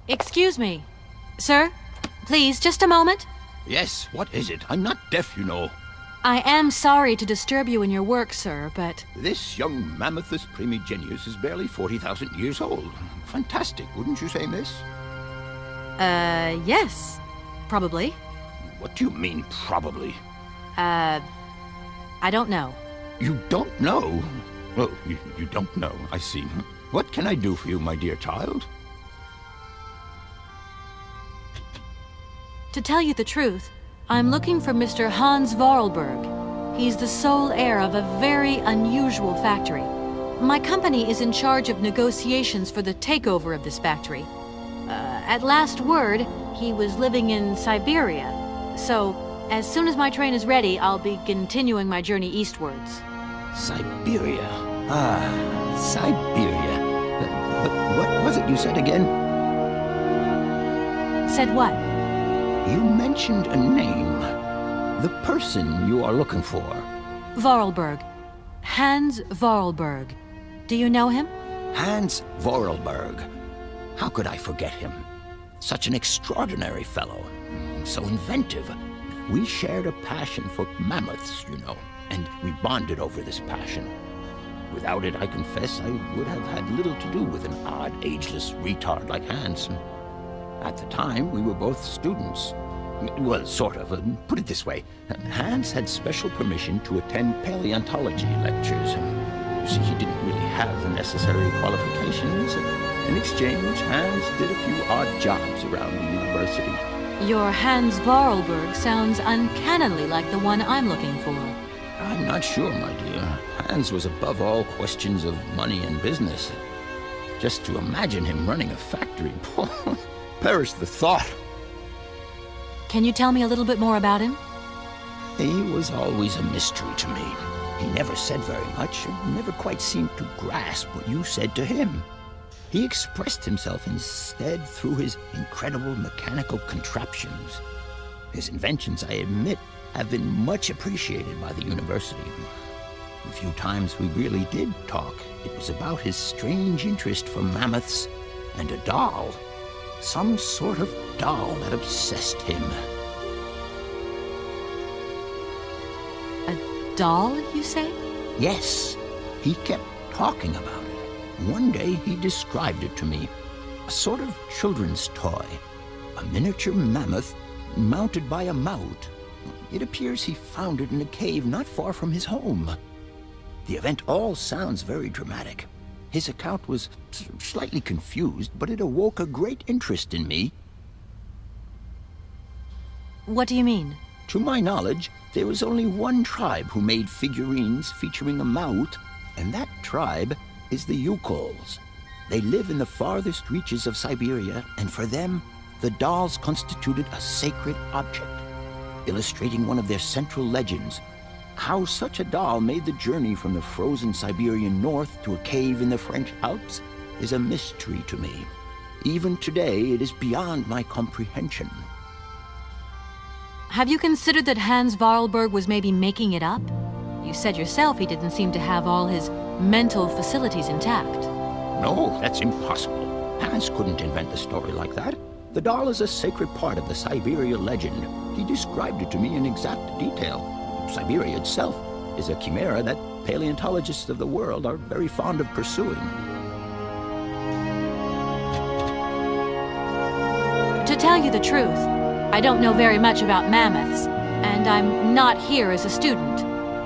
Excuse me. Sir, please, just a moment. Yes, what is it? I'm not deaf, you know. I am sorry to disturb you in your work, sir, but... This young Mammothus primigenius is barely 40,000 years old. Fantastic, wouldn't you say, miss? Yes. Probably. What do you mean, probably? I don't know. You don't know? Oh, you don't know, I see. What can I do for you, my dear child? To tell you the truth, I'm looking for Mr. Hans Vorarlberg. He's the sole heir of a very unusual factory. My company is in charge of negotiations for the takeover of this factory. At last word, he was living in Syberia. So, as soon as my train is ready, I'll be continuing my journey eastwards. Syberia. Ah, Syberia. But what was it you said again? Said what? You mentioned a name. The person you are looking for. Vorarlberg. Hans Vorarlberg. Do you know him? Hans Vorarlberg. How could I forget him? Such an extraordinary fellow. So inventive. We shared a passion for mammoths, you know, and we bonded over this passion. Without it, I confess, I would have had little to do with an odd, ageless retard like Hans. At the time, we were both students. Well, sort of. Put it this way. Hans had special permission to attend paleontology lectures. You see, he didn't really have the necessary qualifications. In exchange, Hans did a few odd jobs around the university. Your Hans Vorarlberg sounds uncannily like the one I'm looking for. I'm not sure, my dear. Hans was above all questions of money and business. Just to imagine him running a factory, perish the thought. Can you tell me a little bit more about him? He was always a mystery to me. He never said very much, and never quite seemed to grasp what you said to him. He expressed himself instead through his incredible mechanical contraptions. His inventions, I admit, have been much appreciated by the university. The few times we really did talk, it was about his strange interest for mammoths and a doll. Some sort of doll that obsessed him. A doll, you say? Yes, he kept talking about it. One day he described it to me. A sort of children's toy. A miniature mammoth mounted by a mount. It appears he found it in a cave not far from his home. The event all sounds very dramatic. His account was slightly confused, but it awoke a great interest in me. What do you mean? To my knowledge, there was only one tribe who made figurines featuring a mount, and that tribe is the Yukols. They live in the farthest reaches of Syberia, and for them, the dolls constituted a sacred object, illustrating one of their central legends. How such a doll made the journey from the frozen Siberian north to a cave in the French Alps is a mystery to me. Even today, it is beyond my comprehension. Have you considered that Hans Vorarlberg was maybe making it up? You said yourself he didn't seem to have all his mental facilities intact. No, that's impossible. Hans couldn't invent a story like that. The doll is a sacred part of the Syberia legend. He described it to me in exact detail. Syberia itself is a chimera that paleontologists of the world are very fond of pursuing. To tell you the truth, I don't know very much about mammoths, and I'm not here as a student.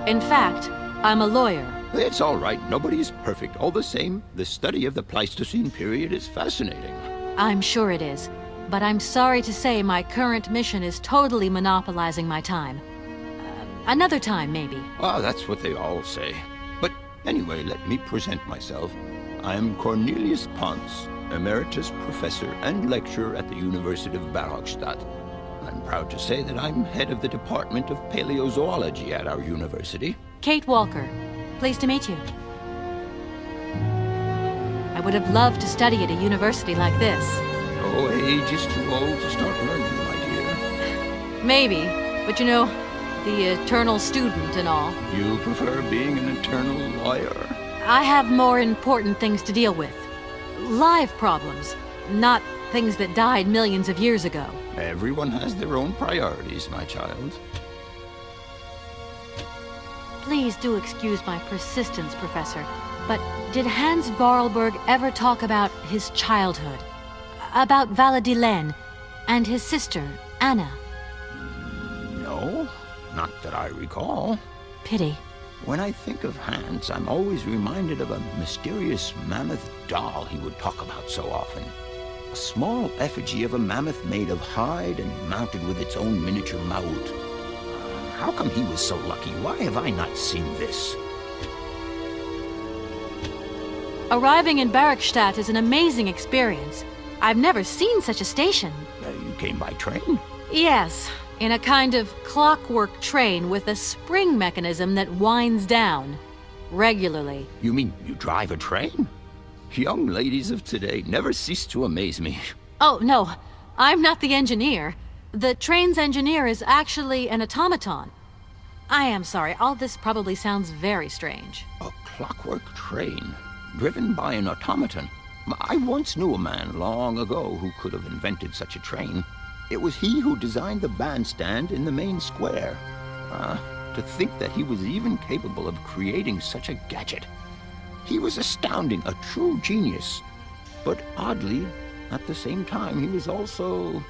In fact, I'm a lawyer. It's all right. Nobody is perfect. All the same, the study of the Pleistocene period is fascinating. I'm sure it is, but I'm sorry to say my current mission is totally monopolizing my time. Another time, maybe. Ah, that's what they all say. But anyway, let me present myself. I am Cornelius Ponce, Emeritus Professor and Lecturer at the University of Barogstadt. I'm proud to say that I'm head of the Department of Paleozoology at our university. Kate Walker. Pleased to meet you. I would have loved to study at a university like this. Oh, age is too old to start learning, my dear. Maybe, but you know, the eternal student and all. You prefer being an eternal lawyer? I have more important things to deal with. Live problems, not things that died millions of years ago. Everyone has their own priorities, my child. Please do excuse my persistence, Professor, but did Hans Vorarlberg ever talk about his childhood? About Valadilene and his sister, Anna? No, not that I recall. Pity. When I think of Hans, I'm always reminded of a mysterious mammoth doll he would talk about so often. A small effigy of a mammoth made of hide and mounted with its own miniature maut. How come he was so lucky? Why have I not seen this? Arriving in Barrackstadt is an amazing experience. I've never seen such a station. You came by train? Yes, in a kind of clockwork train with a spring mechanism that winds down regularly. You mean you drive a train? Young ladies of today never cease to amaze me. Oh, no, I'm not the engineer. The train's engineer is actually an automaton. I am sorry, all this probably sounds very strange. A clockwork train, driven by an automaton. I once knew a man long ago who could have invented such a train. It was he who designed the bandstand in the main square. To think that he was even capable of creating such a gadget. He was astounding, a true genius. But oddly, at the same time, he was also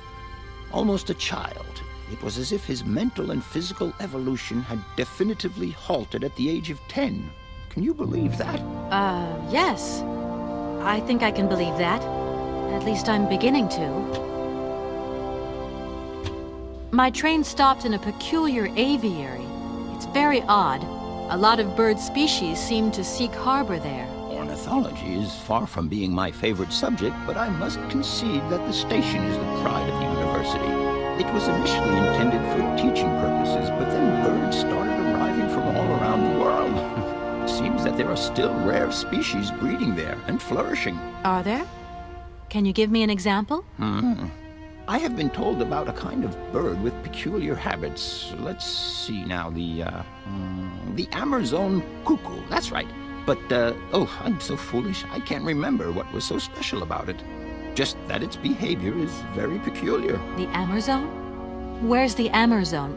almost a child. It was as if his mental and physical evolution had definitively halted at the age of 10. Can you believe that? Yes. I think I can believe that. At least I'm beginning to. My train stopped in a peculiar aviary. It's very odd. A lot of bird species seem to seek harbor there. Ornithology is far from being my favorite subject, but I must concede that the station is the pride of the university. It was initially intended for teaching purposes, but then birds started arriving from all around the world. It seems that there are still rare species breeding there and flourishing. Are there? Can you give me an example? I have been told about a kind of bird with peculiar habits. Let's see now, the Amazon cuckoo, that's right. But, oh, I'm so foolish, I can't remember what was so special about it. Just that its behavior is very peculiar. The Amazon? Where's the Amazon?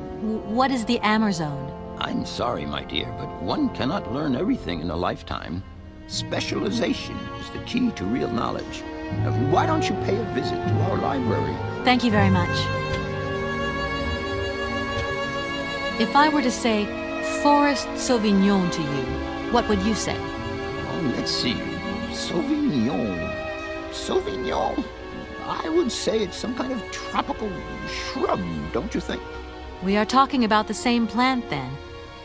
What is the Amazon? I'm sorry, my dear, but one cannot learn everything in a lifetime. Specialization is the key to real knowledge. Why don't you pay a visit to our library? Thank you very much. If I were to say Forest Sauvignon to you, what would you say? Oh, let's see. Sauvignon. Sauvignon? I would say it's some kind of tropical shrub, don't you think? We are talking about the same plant, then.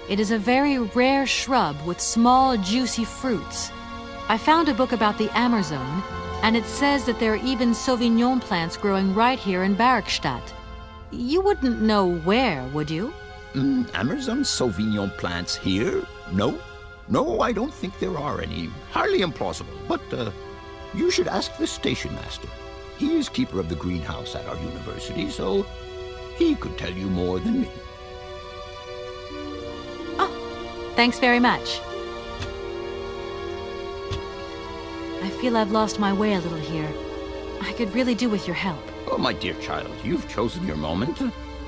It is a very rare shrub with small, juicy fruits. I found a book about the Amazon, and it says that there are even Sauvignon plants growing right here in Barrackstadt. You wouldn't know where, would you? Amazon Sauvignon plants here? No. No, I don't think there are any. Hardly implausible. But, you should ask the station master. He is keeper of the greenhouse at our university, so he could tell you more than me. Oh, thanks very much. I feel I've lost my way a little here. I could really do with your help. Oh, my dear child, you've chosen your moment.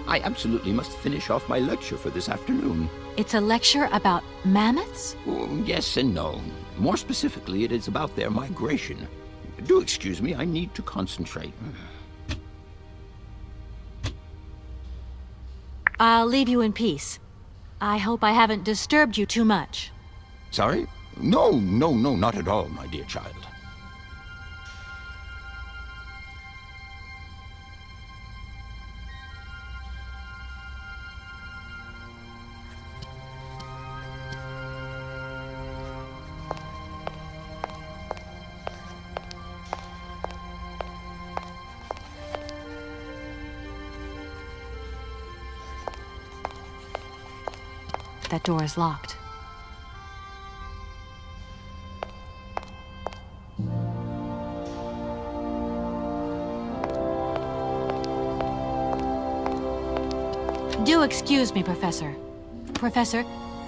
I absolutely must finish off my lecture for this afternoon. It's a lecture about mammoths? Oh, yes and no. More specifically, it is about their migration. Do excuse me, I need to concentrate. I'll leave you in peace. I hope I haven't disturbed you too much. Sorry? No, not at all, my dear child. That door is locked. Do excuse me, Professor. Professor,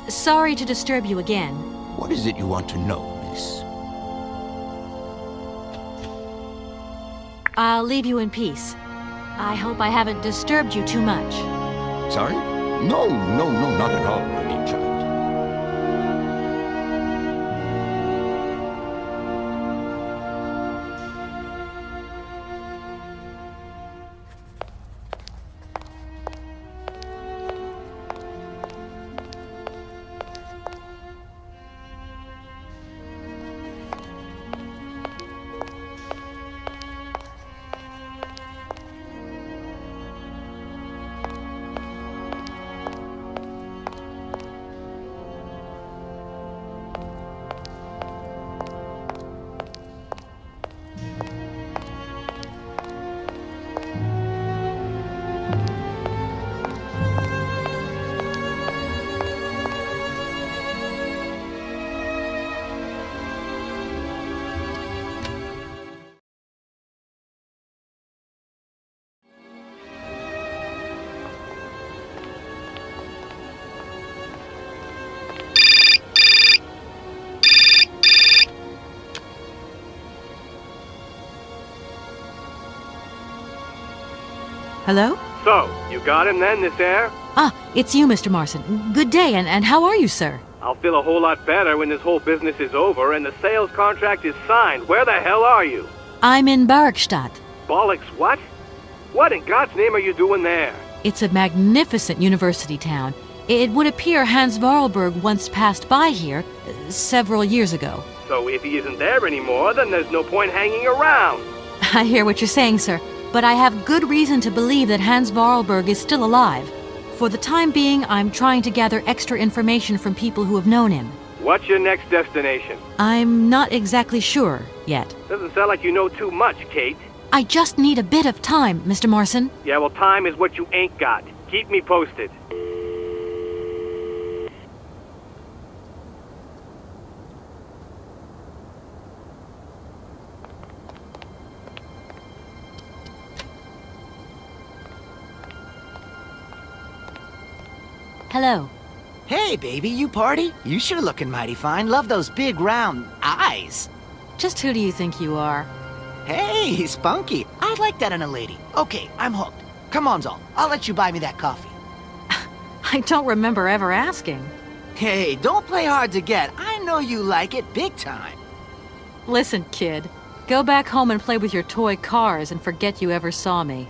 sorry to disturb you again. What is it you want to know, miss? I'll leave you in peace. I hope I haven't disturbed you too much. Sorry? No, not at all, my dear child. Hello? So, you got him then, this air? Ah, it's you, Mr. Marson. Good day, and how are you, sir? I'll feel a whole lot better when this whole business is over and the sales contract is signed. Where the hell are you? I'm in Barkstadt. Bollocks, what? What in God's name are you doing there? It's a magnificent university town. It would appear Hans Vorarlberg once passed by here several years ago. So if he isn't there anymore, then there's no point hanging around. I hear what you're saying, sir, but I have good reason to believe that Hans Vorarlberg is still alive. For the time being, I'm trying to gather extra information from people who have known him. What's your next destination? I'm not exactly sure yet. Doesn't sound like you know too much, Kate. I just need a bit of time, Mr. Marson. Yeah, well, time is what you ain't got. Keep me posted. Hello. Hey, baby, you party? You sure looking mighty fine. Love those big, round eyes. Just who do you think you are? Hey, spunky. I like that in a lady. Okay, I'm hooked. Come on, Zol. I'll let you buy me that coffee. I don't remember ever asking. Hey, don't play hard to get. I know you like it big time. Listen, kid. Go back home and play with your toy cars and forget you ever saw me.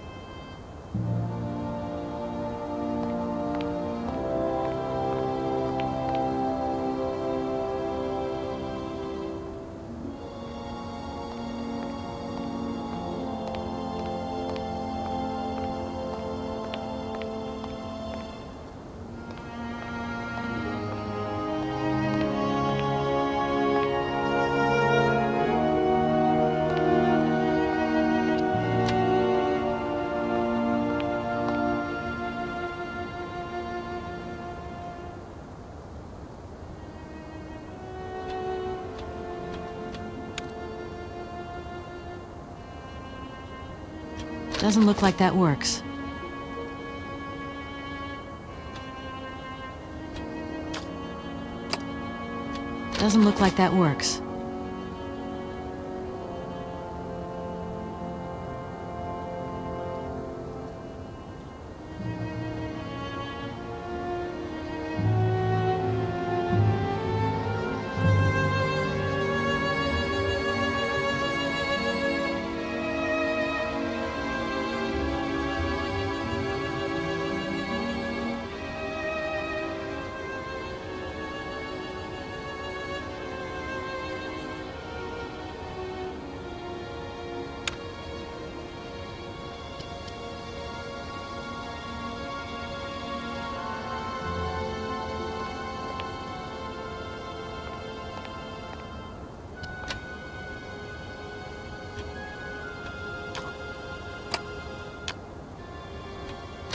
Doesn't look like that works. Doesn't look like that works.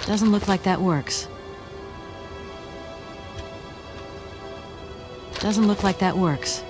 Doesn't look like that works. Doesn't look like that works.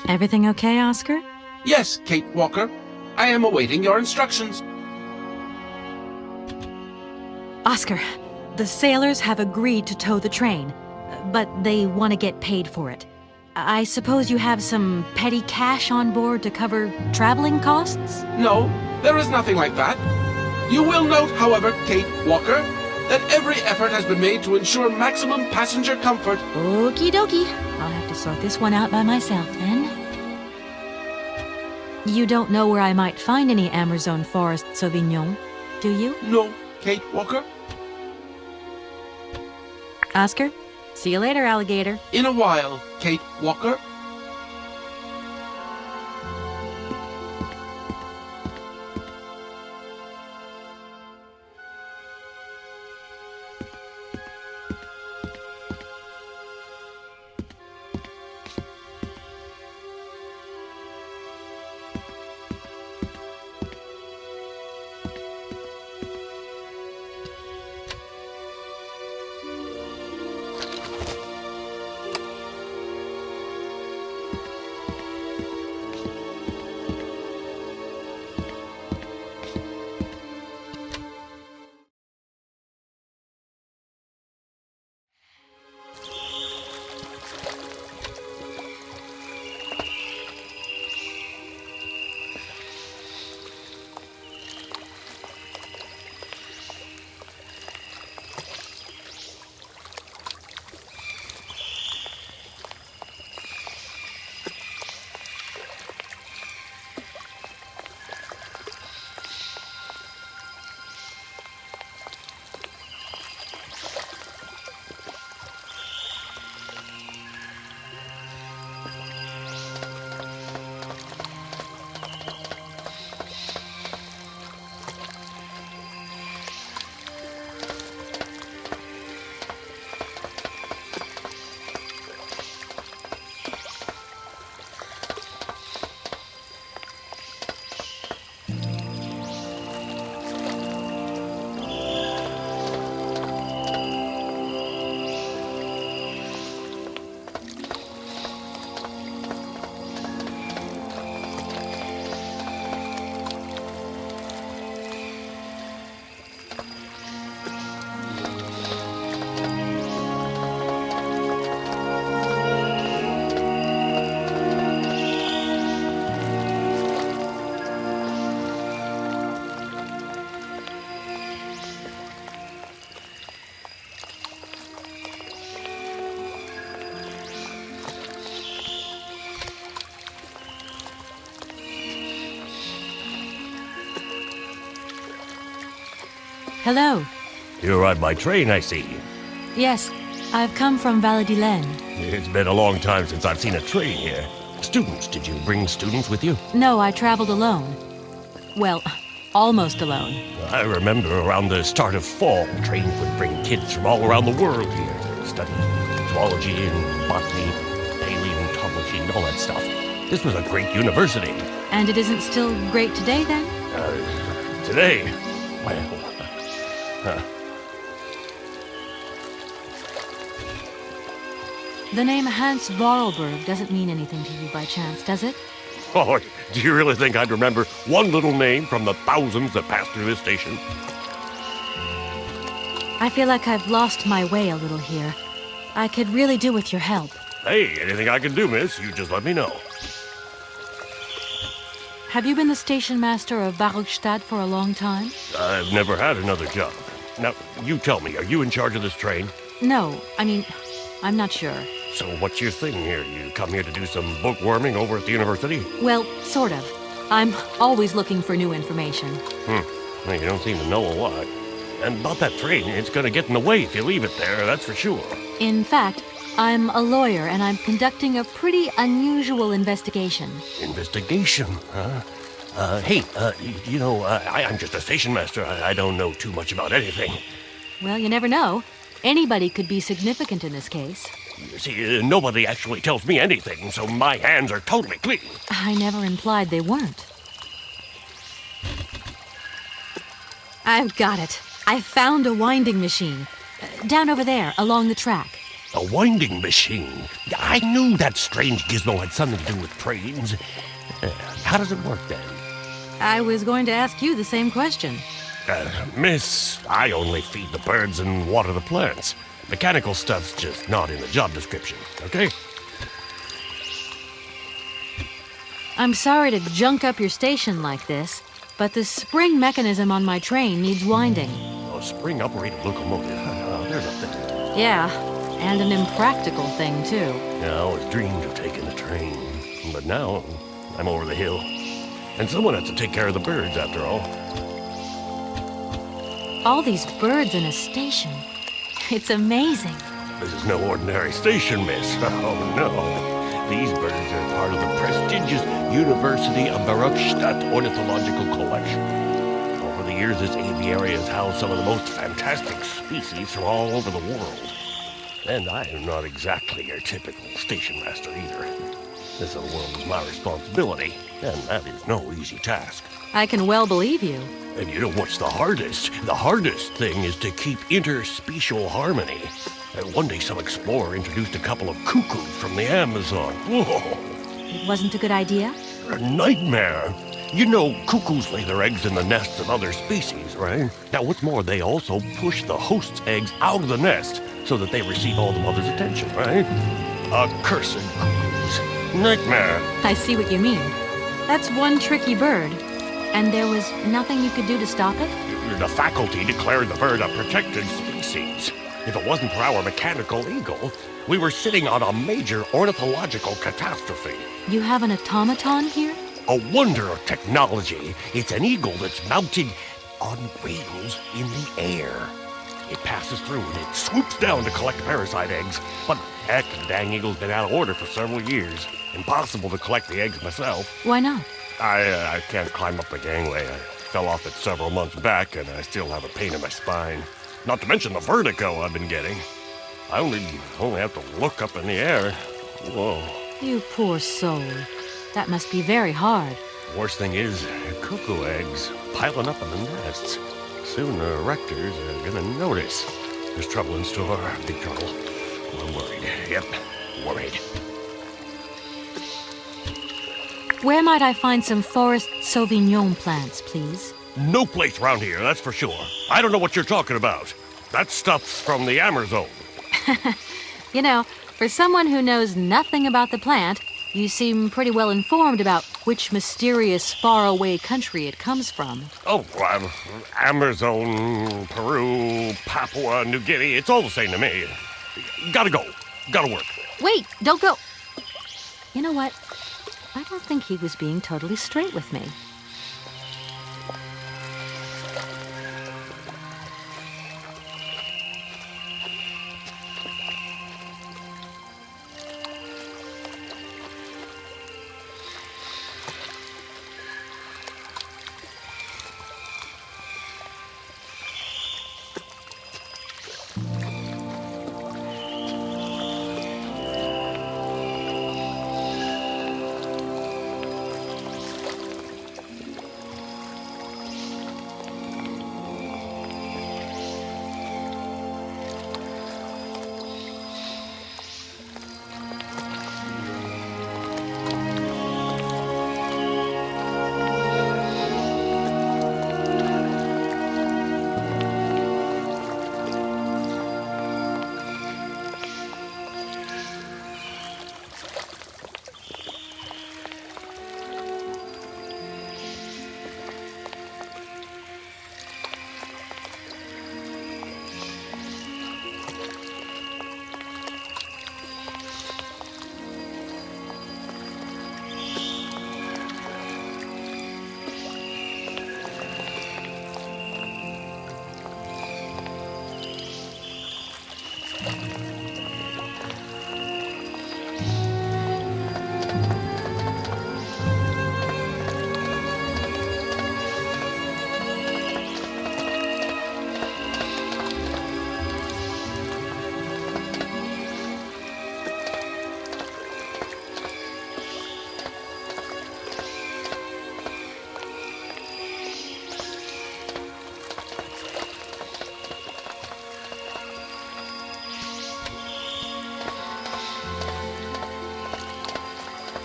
Everything okay, Oscar? Yes, Kate Walker. I am awaiting your instructions. Oscar, the sailors have agreed to tow the train, but they want to get paid for it. I suppose you have some petty cash on board to cover traveling costs? No, there is nothing like that. You will note, however, Kate Walker, that every effort has been made to ensure maximum passenger comfort. Okie dokie. I'll have to sort this one out by myself, then. You don't know where I might find any Amazon forest Sauvignon, do you? No, Kate Walker. Oscar? See you later, alligator. In a while, Kate Walker. Hello. You ride by train, I see. Yes, I've come from Valladolid. It's been a long time since I've seen a train here. Students, did you bring students with you? No, I traveled alone. Well, almost alone. I remember around the start of fall, trains would bring kids from all around the world here to study zoology and botany, paleontology, and all that stuff. This was a great university. And it isn't still great today, then? Today, well... The name Hans Vorarlberg doesn't mean anything to you by chance, does it? Oh, do you really think I'd remember one little name from the thousands that pass through this station? I feel like I've lost my way a little here. I could really do with your help. Hey, anything I can do, miss, you just let me know. Have you been the station master of Barogstad for a long time? I've never had another job. Now, you tell me, are you in charge of this train? No, I'm not sure. So what's your thing here? You come here to do some bookworming over at the university? Well, sort of. I'm always looking for new information. Well, you don't seem to know a lot. And about that train, it's gonna get in the way if you leave it there, that's for sure. In fact, I'm a lawyer and I'm conducting a pretty unusual investigation. Investigation, huh? I'm just a station master. I don't know too much about anything. Well, you never know. Anybody could be significant in this case. You see, nobody actually tells me anything, so my hands are totally clean. I never implied they weren't. I've got it. I found a winding machine. Down over there, along the track. A winding machine. I knew that strange gizmo had something to do with trains. How does it work then? I was going to ask you the same question. Miss, I only feed the birds and water the plants. Mechanical stuff's just not in the job description, okay? I'm sorry to junk up your station like this, but the spring mechanism on my train needs winding. A spring-operated locomotive. There's a thing. Yeah, and an impractical thing, too. I always dreamed of taking the train, but now I'm over the hill. And someone has to take care of the birds, after all. All these birds in a station. It's amazing. This is no ordinary station, miss. Oh, no. These birds are part of the prestigious University of Baruchstadt Ornithological Collection. Over the years, this aviary has housed some of the most fantastic species from all over the world. And I am not exactly your typical station master either. This whole world is my responsibility, and that is no easy task. I can well believe you. And you know what's the hardest? The hardest thing is to keep interspecial harmony. One day some explorer introduced a couple of cuckoos from the Amazon. Whoa! It wasn't a good idea? A nightmare. You know, cuckoos lay their eggs in the nests of other species, right? Now, what's more, they also push the host's eggs out of the nest so that they receive all the mother's attention, right? Accursed cuckoos. Nightmare. I see what you mean. That's one tricky bird. And there was nothing you could do to stop it? The faculty declared the bird a protected species. If it wasn't for our mechanical eagle, we were sitting on a major ornithological catastrophe. You have an automaton here? A wonder of technology. It's an eagle that's mounted on wings in the air. It passes through and it swoops down to collect parasite eggs. But heck, the dang eagle's been out of order for several years. Impossible to collect the eggs myself. Why not? I can't climb up the gangway. I fell off it several months back, and I still have a pain in my spine. Not to mention the vertigo I've been getting. I only have to look up in the air. Whoa. You poor soul. That must be very hard. The worst thing is, cuckoo eggs piling up in the nests. Soon the rectors are gonna notice. There's trouble in store, big trouble. I'm worried. Yep, worried. Where might I find some forest Sauvignon plants, please? No place around here, that's for sure. I don't know what you're talking about. That stuff's from the Amazon. You know, for someone who knows nothing about the plant, you seem pretty well informed about which mysterious faraway country it comes from. Oh, Amazon, Peru, Papua New Guinea, it's all the same to me. Gotta go. Gotta work. Wait, don't go. You know what? I don't think he was being totally straight with me.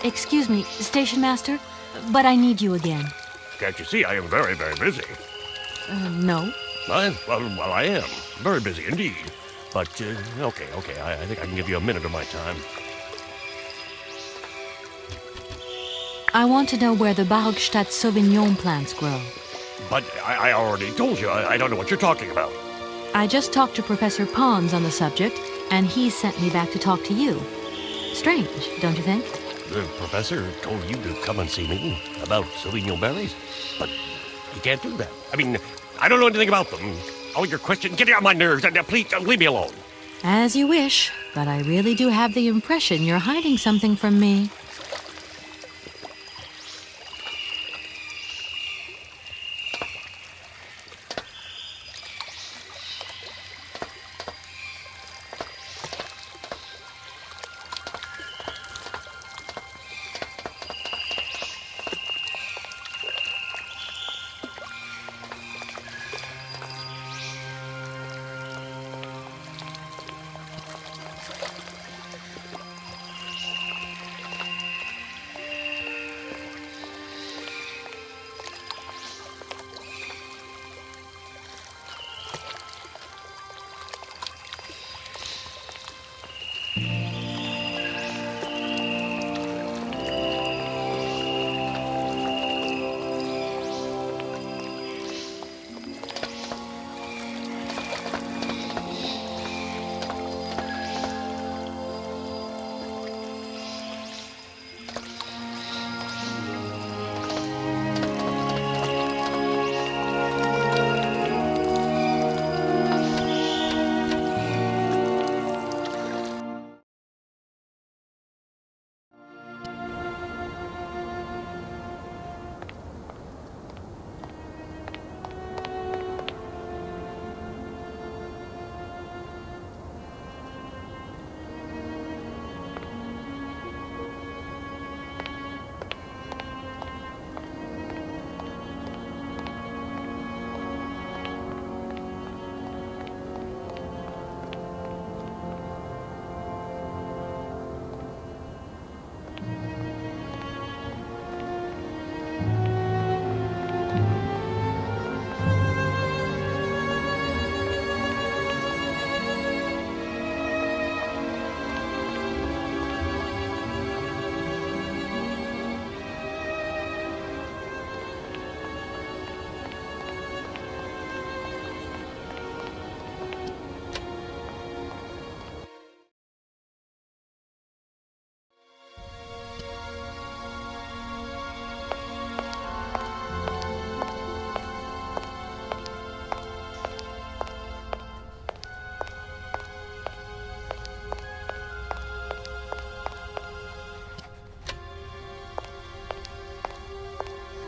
Excuse me, Station Master, but I need you again. Can't you see I am very, very busy? No. Well, I am. Very busy indeed. But, okay, I think I can give you a minute of my time. I want to know where the Barockstadt Sauvignon plants grow. But I already told you, I don't know what you're talking about. I just talked to Professor Pons on the subject, and he sent me back to talk to you. Strange, don't you think? The professor told you to come and see me about Sauvignon berries, but you can't do that. I mean, I don't know anything about them. All your questions get on my nerves, and please leave me alone. As you wish, but I really do have the impression you're hiding something from me.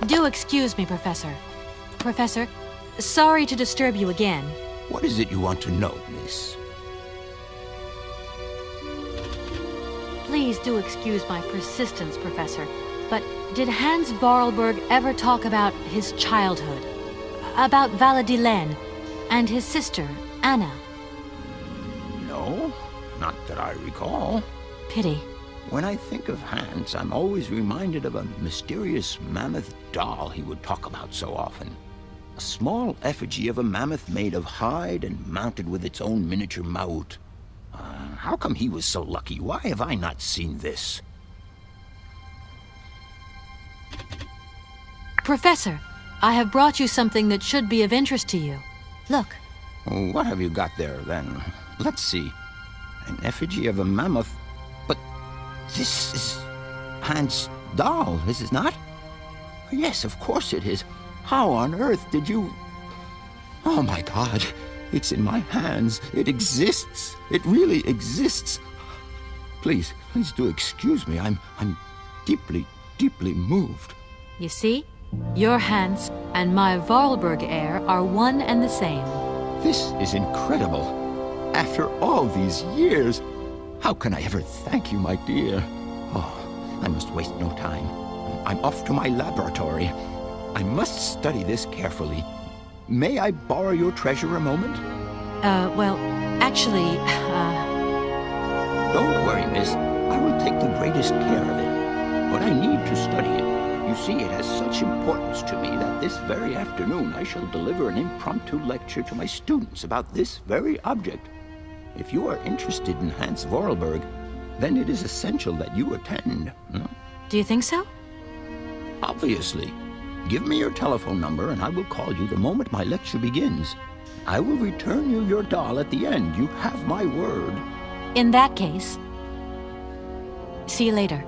Do excuse me, Professor. Professor, sorry to disturb you again. What is it you want to know, miss? Please do excuse my persistence, Professor. But did Hans Vorarlberg ever talk about his childhood? About Valadilene and his sister, Anna? No, not that I recall. Pity. When I think of Hans, I'm always reminded of a mysterious mammoth doll he would talk about so often. A small effigy of a mammoth made of hide and mounted with its own miniature maut. How come he was so lucky? Why have I not seen this? Professor, I have brought you something that should be of interest to you. Look. What have you got there, then? Let's see. An effigy of a mammoth. But this is Hans' doll, is it not? Yes, of course it is. How on earth did you... Oh, my God. It's in my hands. It exists. It really exists. Please do excuse me. I'm deeply, deeply moved. You see? Your Hans and my Vorarlberg heir are one and the same. This is incredible. After all these years, how can I ever thank you, my dear? Oh, I must waste no time. I'm off to my laboratory. I must study this carefully. May I borrow your treasure a moment? Well, actually, Don't worry, miss. I will take the greatest care of it. but I need to study it. You see, it has such importance to me that this very afternoon I shall deliver an impromptu lecture to my students about this very object. If you are interested in Hans Vorarlberg, then it is essential that you attend. Do you think so? Obviously. Give me your telephone number and I will call you the moment my lecture begins. I will return you your doll at the end. You have my word. In that case, see you later.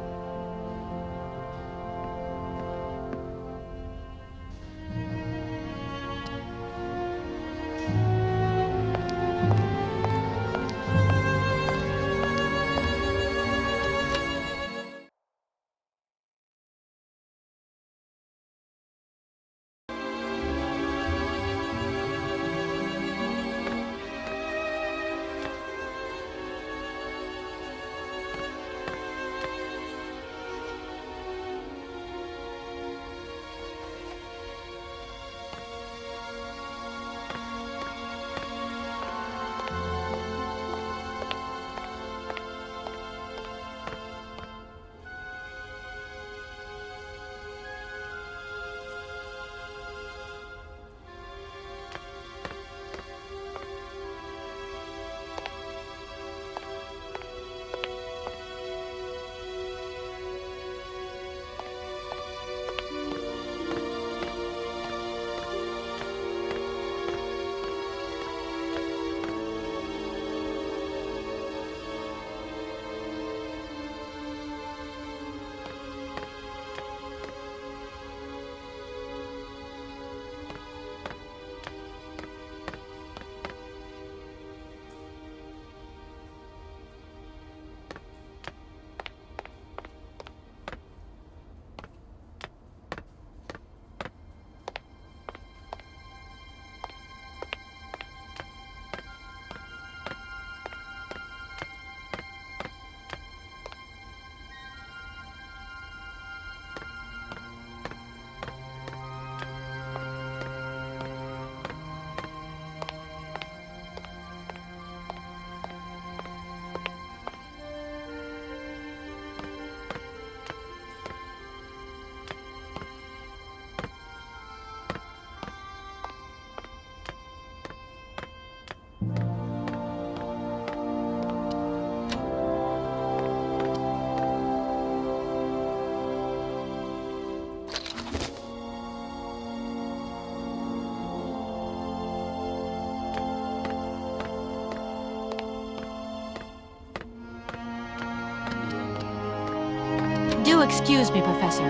Do excuse me, Professor.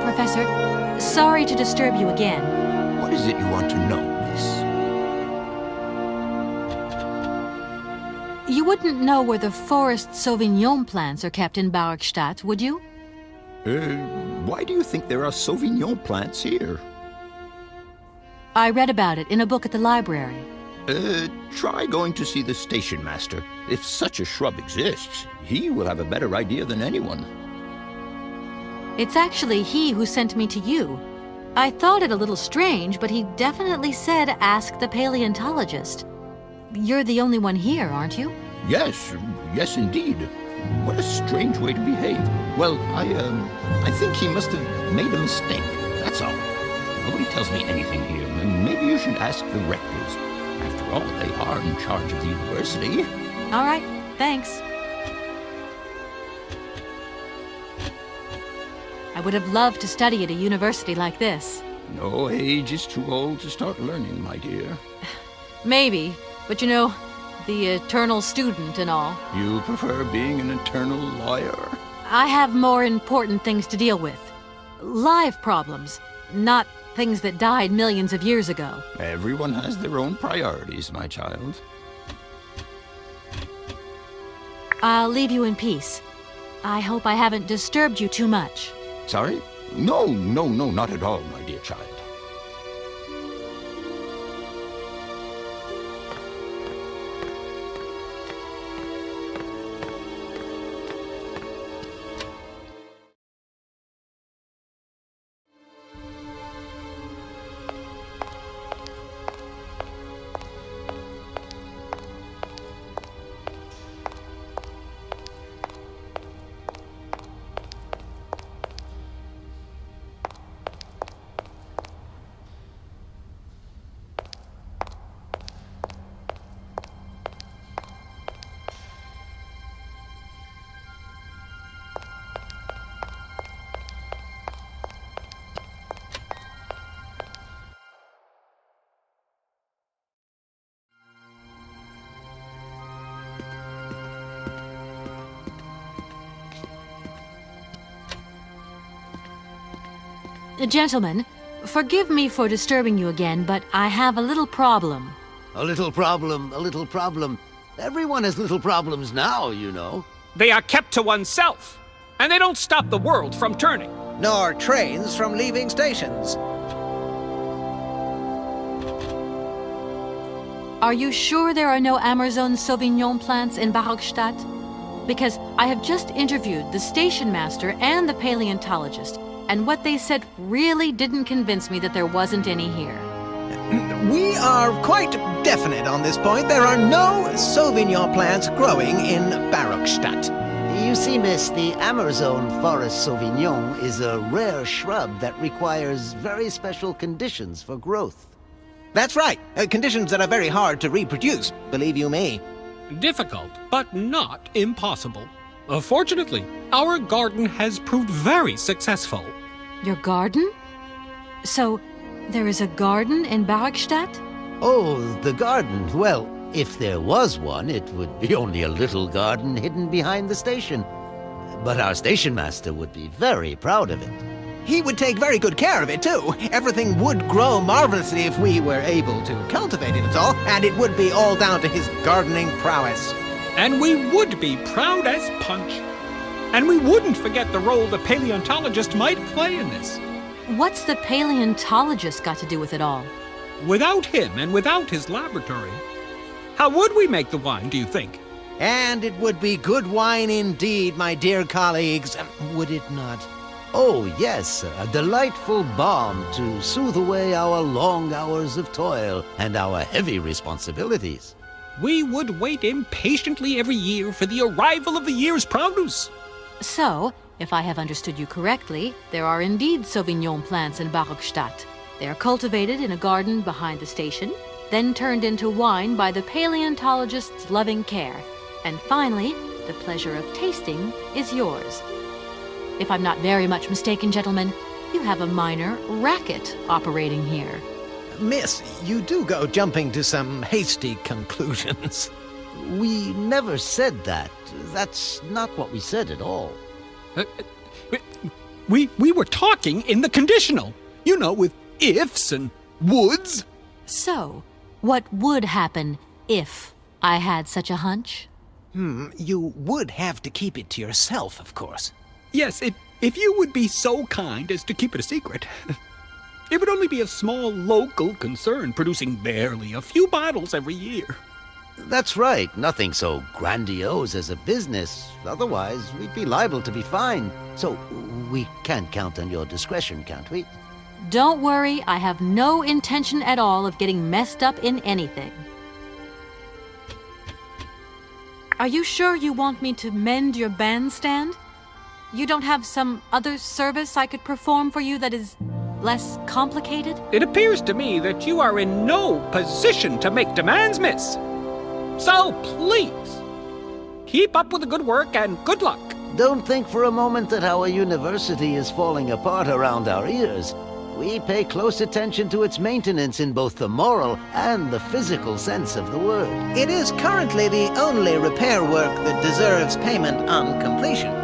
Professor, sorry to disturb you again. What is it you want to know, miss? You wouldn't know where the forest Sauvignon plants are kept in Barkstadt, would you? Why do you think there are Sauvignon plants here? I read about it in a book at the library. Try going to see the station master. If such a shrub exists, he will have a better idea than anyone. It's actually he who sent me to you. I thought it a little strange, but he definitely said ask the paleontologist. You're the only one here, aren't you? Yes, yes indeed. What a strange way to behave. Well, I think he must have made a mistake, that's all. Nobody tells me anything here. Maybe you should ask the rectors. After all, they are in charge of the university. All right, thanks. I would have loved to study at a university like this. No age is too old to start learning, my dear. Maybe, but you know, the eternal student and all. You prefer being an eternal lawyer? I have more important things to deal with. Live problems, not things that died millions of years ago. Everyone has their own priorities, my child. I'll leave you in peace. I hope I haven't disturbed you too much. Sorry? No, not at all, my dear child. Gentlemen, forgive me for disturbing you again, but I have a little problem. A little problem, a little problem. Everyone has little problems now, you know. They are kept to oneself, and they don't stop the world from turning. Nor trains from leaving stations. Are you sure there are no Amazon Sauvignon plants in Barockstadt? Because I have just interviewed the station master and the paleontologist, and what they said really didn't convince me that there wasn't any here. We are quite definite on this point. There are no Sauvignon plants growing in Barockstadt. You see, miss, the Amazon Forest Sauvignon is a rare shrub that requires very special conditions for growth. That's right. Conditions that are very hard to reproduce, believe you me. Difficult, but not impossible. Fortunately, our garden has proved very successful. Your garden? So, there is a garden in Barockstadt? Oh, the garden. Well, if there was one, it would be only a little garden hidden behind the station. But our station master would be very proud of it. He would take very good care of it, too. Everything would grow marvelously if we were able to cultivate it at all, and it would be all down to his gardening prowess. And we would be proud as punch. And we wouldn't forget the role the paleontologist might play in this. What's the paleontologist got to do with it all? Without him and without his laboratory, how would we make the wine, do you think? And it would be good wine indeed, my dear colleagues, would it not? Oh, yes, a delightful balm to soothe away our long hours of toil and our heavy responsibilities. We would wait impatiently every year for the arrival of the year's produce. So, if I have understood you correctly, there are indeed Sauvignon plants in Barockstadt. They are cultivated in a garden behind the station, then turned into wine by the paleontologist's loving care. And finally, the pleasure of tasting is yours. If I'm not very much mistaken, gentlemen, you have a minor racket operating here. Miss, you do go jumping to some hasty conclusions. We never said that. That's not what we said at all. We were talking in the conditional, you know, with ifs and woulds. So, what would happen if I had such a hunch? You would have to keep it to yourself, of course. Yes, if you would be so kind as to keep it a secret. It would only be a small local concern, producing barely a few bottles every year. That's right. Nothing so grandiose as a business. Otherwise, we'd be liable to be fined. So, we can't count on your discretion, can't we? Don't worry, I have no intention at all of getting messed up in anything. Are you sure you want me to mend your bandstand? You don't have some other service I could perform for you that is less complicated? It appears to me that you are in no position to make demands, miss. So please, keep up with the good work and good luck. Don't think for a moment that our university is falling apart around our ears. We pay close attention to its maintenance in both the moral and the physical sense of the word. It is currently the only repair work that deserves payment on completion.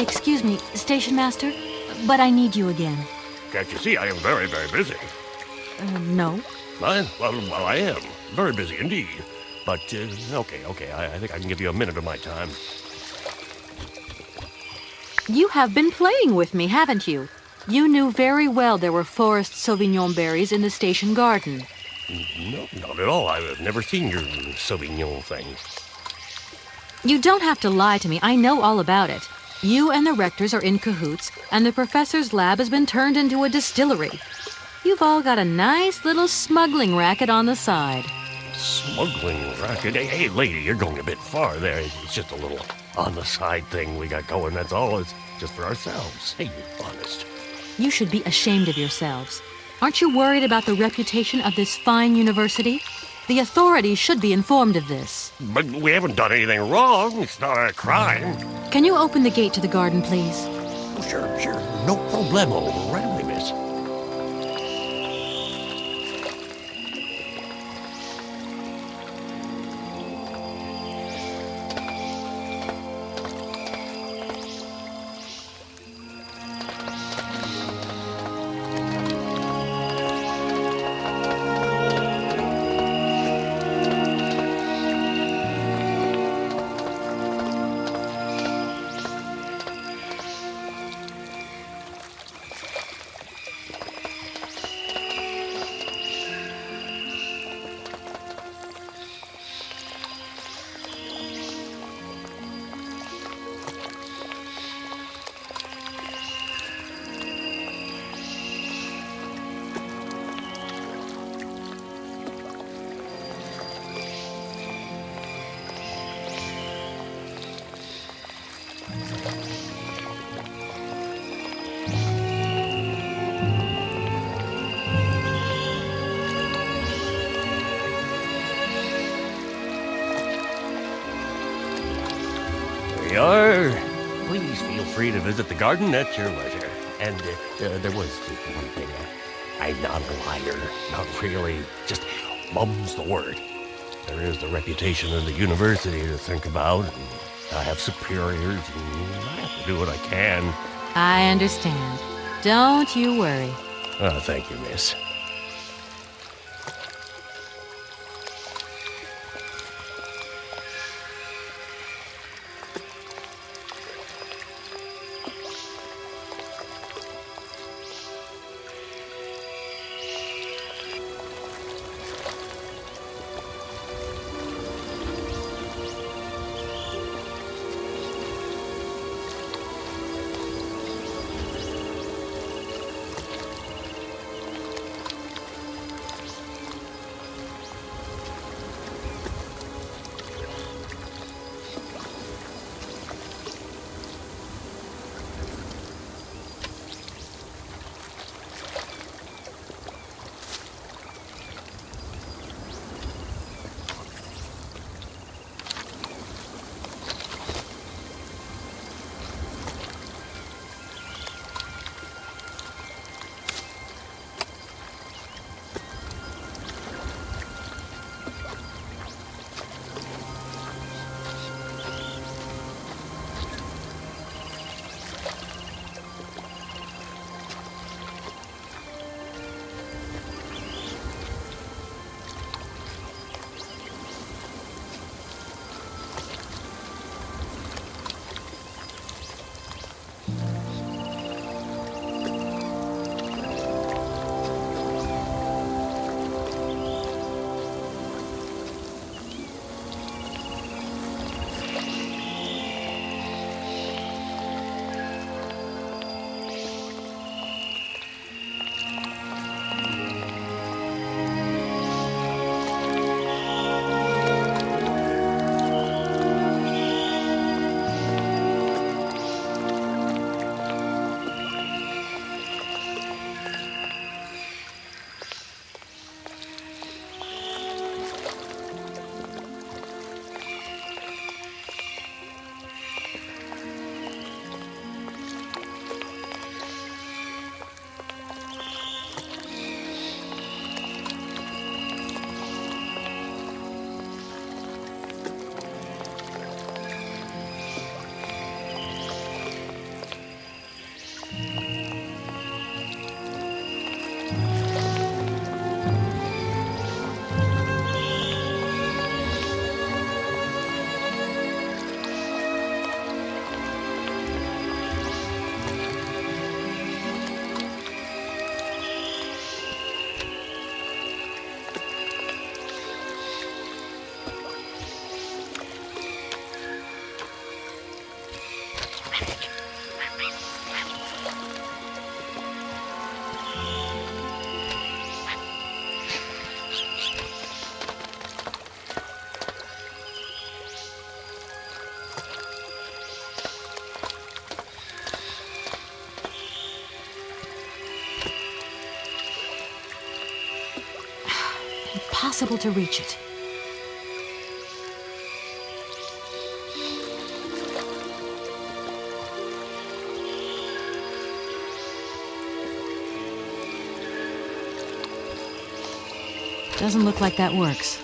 Excuse me, Station Master, but I need you again. Can't you see I am very, very busy? No. Well, I am. Very busy indeed. But, okay, I think I can give you a minute of my time. You have been playing with me, haven't you? You knew very well there were forest Sauvignon berries in the station garden. No, not at all. I've never seen your Sauvignon thing. You don't have to lie to me. I know all about it. You and the rectors are in cahoots, and the professor's lab has been turned into a distillery. You've all got a nice little smuggling racket on the side. Smuggling racket? Hey, lady, you're going a bit far there. It's just a little on-the-side thing we got going, that's all. It's just for ourselves. Hey, honest. You should be ashamed of yourselves. Aren't you worried about the reputation of this fine university? The authorities should be informed of this. But we haven't done anything wrong. It's not a crime. Can you open the gate to the garden, please? Oh, sure. No problemo. Right away, miss. We are. Please feel free to visit the garden at your leisure. And there was just one thing. I'm not a liar. Not really. Just mum's the word. There is the reputation of the university to think about. And I have superiors, and I have to do what I can. I understand. Don't you worry. Oh, thank you, miss. impossible to reach it. Doesn't look like that works.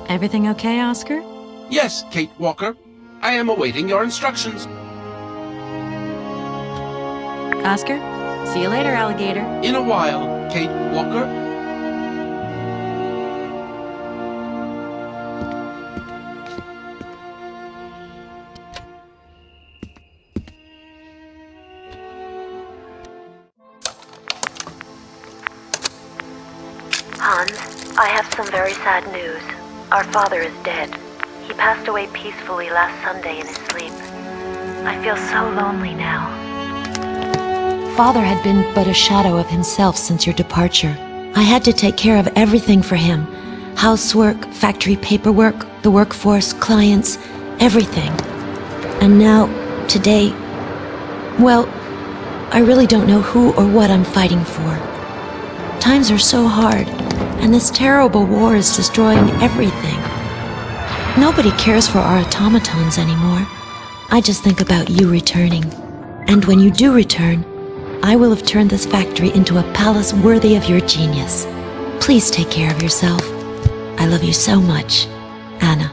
Everything okay, Oscar? Yes, Kate Walker. I am awaiting your instructions. Oscar? See you later, alligator. In a while, Kate Walker. Hans, I have some very sad news. Our father is dead. He passed away peacefully last Sunday in his sleep. I feel so lonely now. Father had been but a shadow of himself since your departure. I had to take care of everything for him. Housework, factory paperwork, the workforce, clients, everything. And now, today, well, I really don't know who or what I'm fighting for. Times are so hard, and this terrible war is destroying everything. Nobody cares for our automatons anymore. I just think about you returning. And when you do return, I will have turned this factory into a palace worthy of your genius. Please take care of yourself. I love you so much, Anna.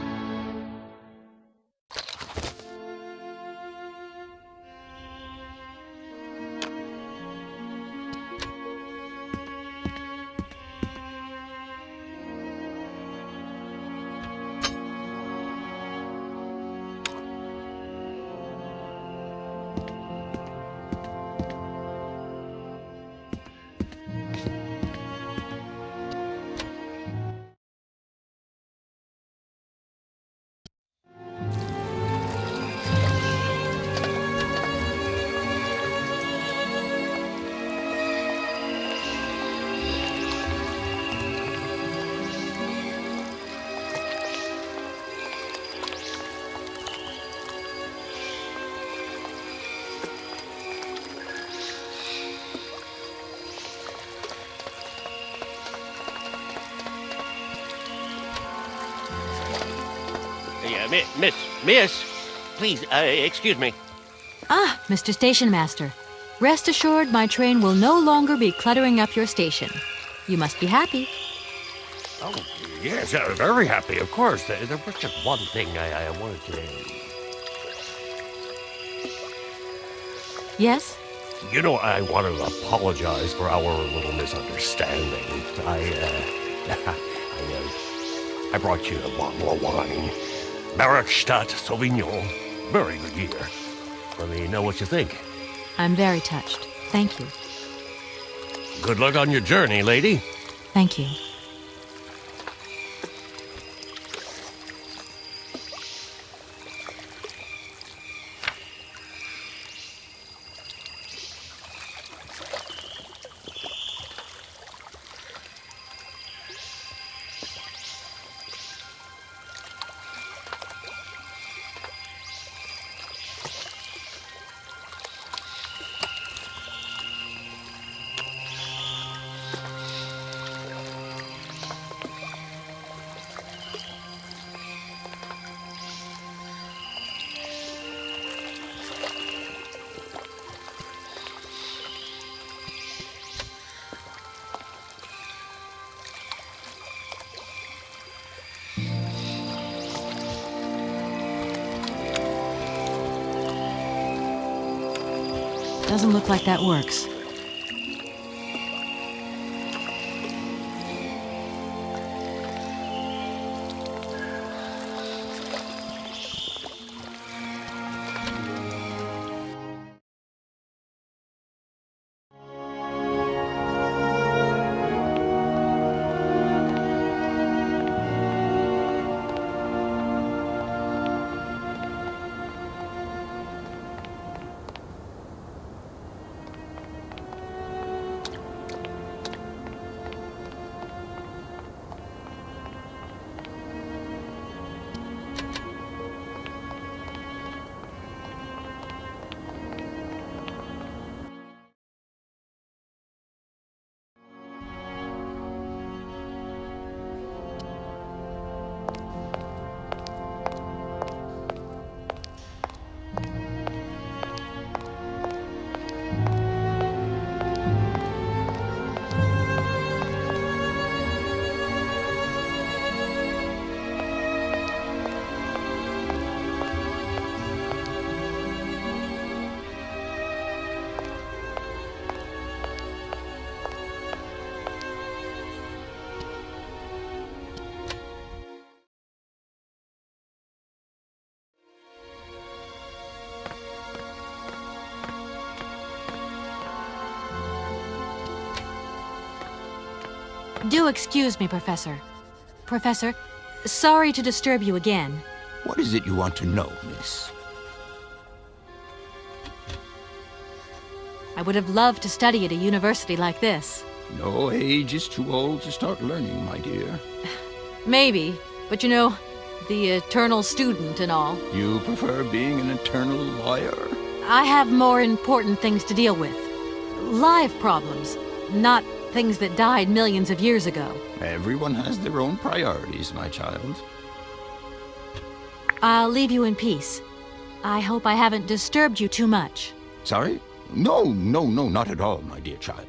Miss, please, excuse me. Ah, Mr. Station Master. Rest assured my train will no longer be cluttering up your station. You must be happy. Oh, yes, very happy, of course. There was just one thing I wanted to... Yes? You know, I want to apologize for our little misunderstanding. I brought you a bottle of wine. Markstadt Sauvignon. Very good year. Let me know what you think. I'm very touched. Thank you. Good luck on your journey, lady. Thank you. Doesn't look like that works. Do excuse me, Professor. Professor, sorry to disturb you again. What is it you want to know, miss? I would have loved to study at a university like this. No age is too old to start learning, my dear. Maybe, but you know, the eternal student and all. You prefer being an eternal lawyer? I have more important things to deal with. Live problems, not things that died millions of years ago. Everyone has their own priorities, my child. I'll leave you in peace. I hope I haven't disturbed you too much. Sorry? No, not at all, my dear child.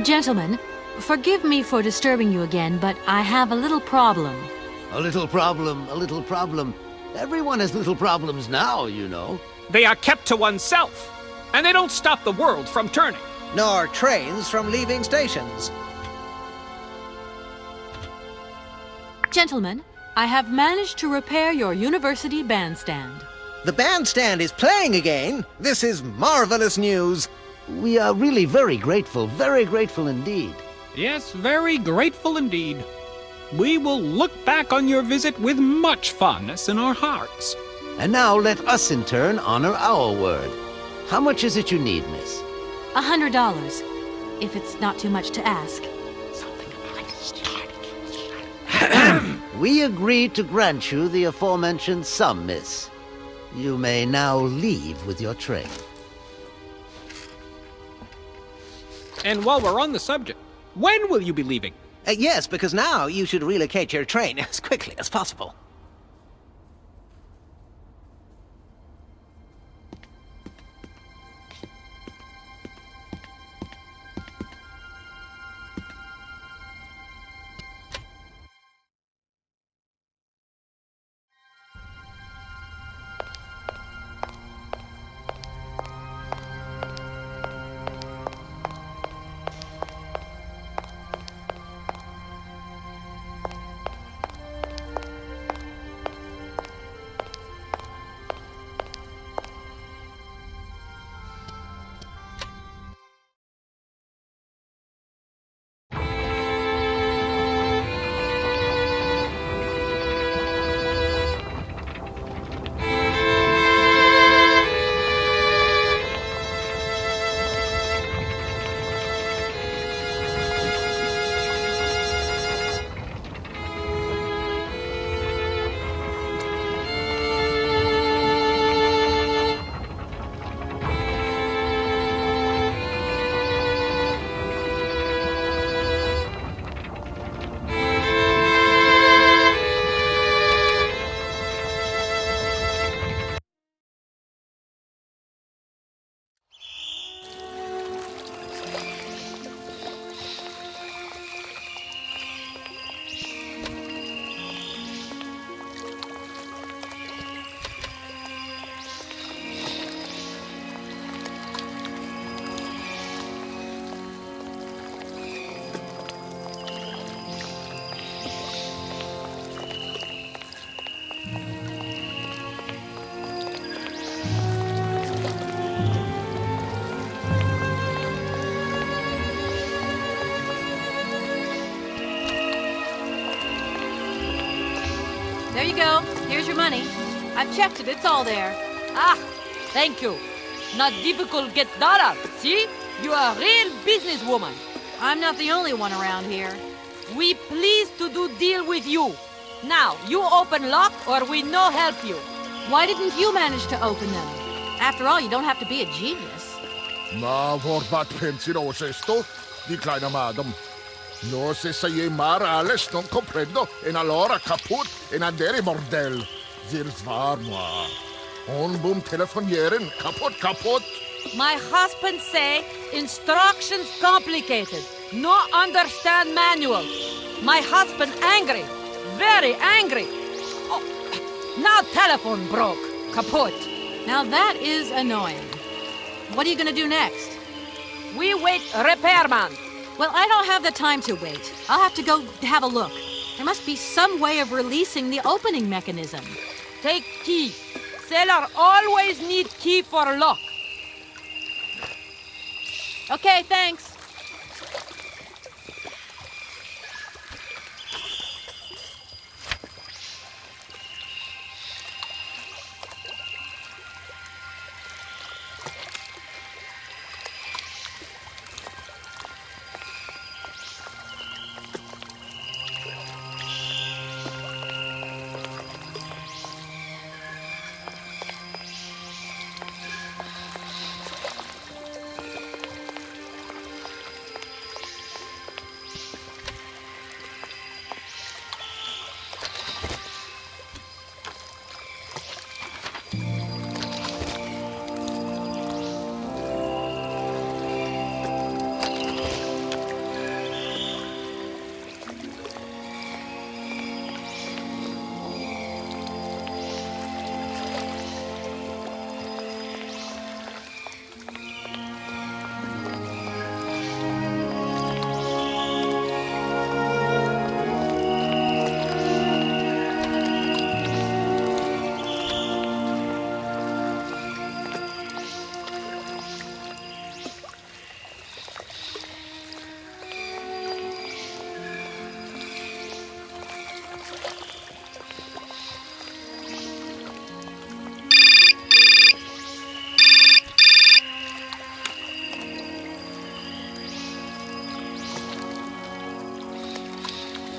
Gentlemen, forgive me for disturbing you again, but I have a little problem. A little problem, a little problem. Everyone has little problems now, you know. They are kept to oneself, and they don't stop the world from turning. Nor trains from leaving stations. Gentlemen, I have managed to repair your university bandstand. The bandstand is playing again. This is marvelous news. We are really very grateful indeed. Yes, very grateful indeed. We will look back on your visit with much fondness in our hearts. And now let us in turn honor our word. How much is it you need, miss? $100, if it's not too much to ask. We agree to grant you the aforementioned sum, miss. You may now leave with your train. And while we're on the subject, when will you be leaving? Yes, because now you should relocate your train as quickly as possible. There you go. Here's your money. I've checked it. It's all there. Ah, thank you. Not difficult get dollar. See? You are a real businesswoman. I'm not the only one around here. We pleased to do deal with you. Now, you open lock or we no help you. Why didn't you manage to open them? After all, you don't have to be a genius. Ma vorbat pensiero esto, di kleiner madam. No se sei Ales non comprendo, en allora kaput en andere bordel. Zirs war moi. On boom telefonieren, kaput. My husband say instructions complicated. No understand manual. My husband angry. Very angry. Oh, now telephone broke. Kaput. Now that is annoying. What are you gonna do next? We wait repairman. Well, I don't have the time to wait. I'll have to go have a look. There must be some way of releasing the opening mechanism. Take key. Sailor always need key for lock. Okay, thanks.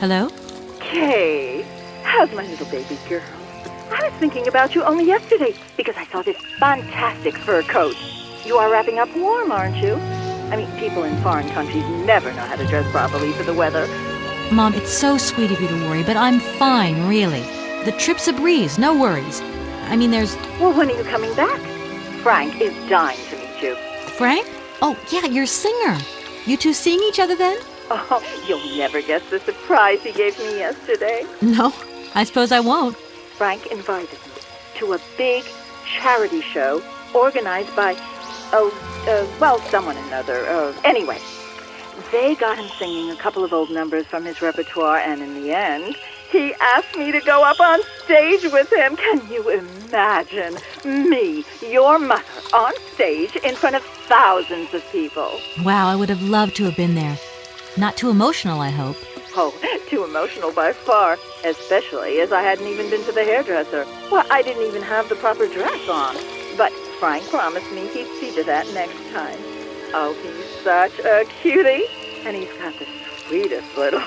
Hello? Kate, how's my little baby girl? I was thinking about you only yesterday because I saw this fantastic fur coat. You are wrapping up warm, aren't you? I mean, people in foreign countries never know how to dress properly for the weather. Mom, it's so sweet of you to worry, but I'm fine, really. The trip's a breeze, no worries. I mean, there's... Well, when are you coming back? Frank is dying to meet you. Frank? Oh, yeah, your singer. You two seeing each other then? Oh, you'll never guess the surprise he gave me yesterday. No, I suppose I won't. Frank invited me to a big charity show organized by, someone or another. Anyway, they got him singing a couple of old numbers from his repertoire, and in the end, he asked me to go up on stage with him. Can you imagine me, your mother, on stage in front of thousands of people? Wow, I would have loved to have been there. Not too emotional, I hope. Oh, too emotional by far, especially as I hadn't even been to the hairdresser. Well, I didn't even have the proper dress on. But Frank promised me he'd see to that next time. Oh, he's such a cutie, and he's got the sweetest little...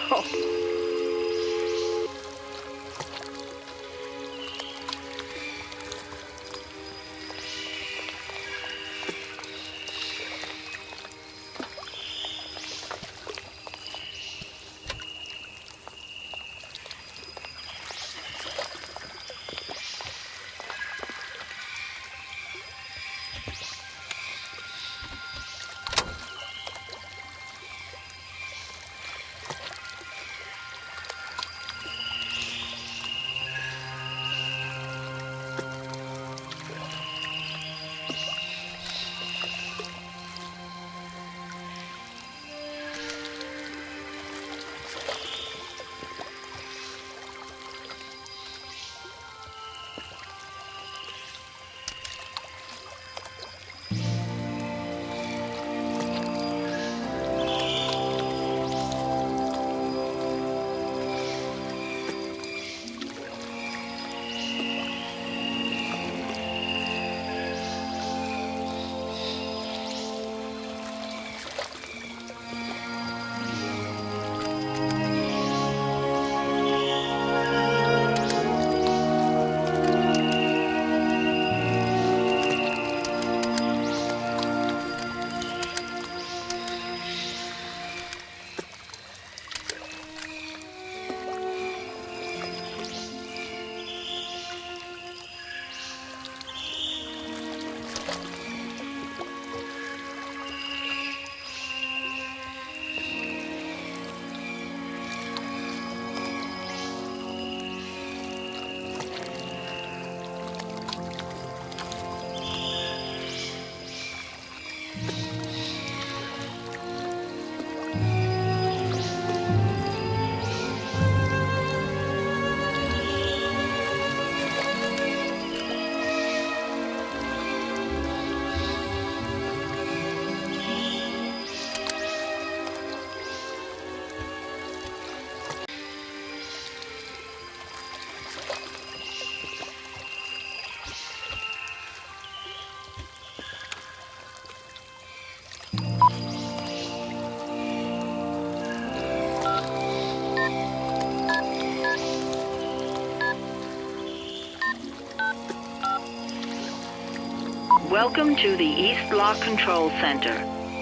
Welcome to the East Lock Control Center.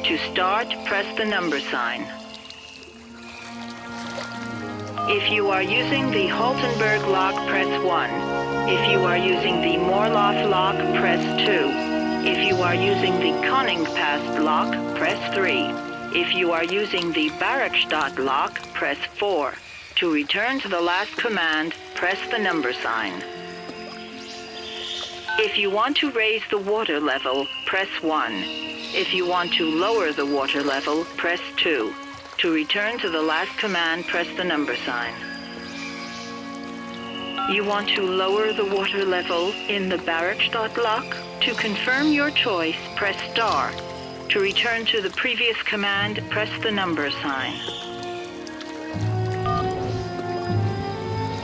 To start, press the number sign. If you are using the Haltenberg lock, press 1. If you are using the Morloff lock, press 2. If you are using the Koningpass lock, press 3. If you are using the Barakstadt lock, press 4. To return to the last command, press the number sign. If you want to raise the water level, press 1. If you want to lower the water level, press 2. To return to the last command, press the number sign. You want to lower the water level in the Barakstadt lock? To confirm your choice, press star. To return to the previous command, press the number sign.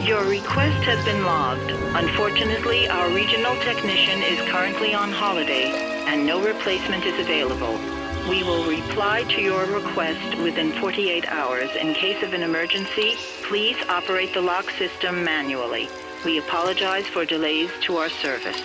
Your request has been logged. Unfortunately, our regional technician is currently on holiday, and no replacement is available. We will reply to your request within 48 hours. In case of an emergency, please operate the lock system manually. We apologize for delays to our service.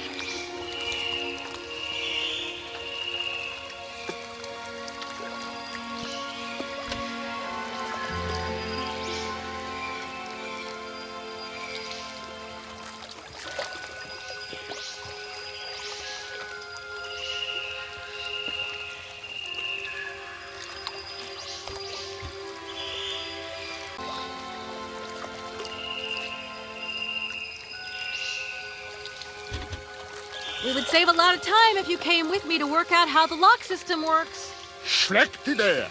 We would save a lot of time if you came with me to work out how the lock system works. Schlechte Idee.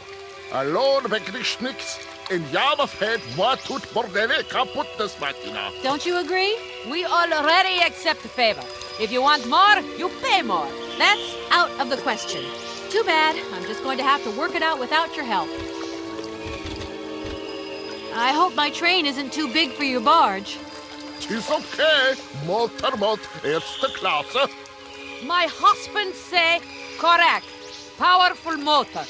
Alone wirklich nichts. In Jammerfeld war tut Bordelle kaputt das Machina. Don't you agree? We already accept the favor. If you want more, you pay more. That's out of the question. Too bad. I'm just going to have to work it out without your help. I hope my train isn't too big for your barge. Tis okay. Motorboot, erste Klasse. My husband say correct. Powerful motor.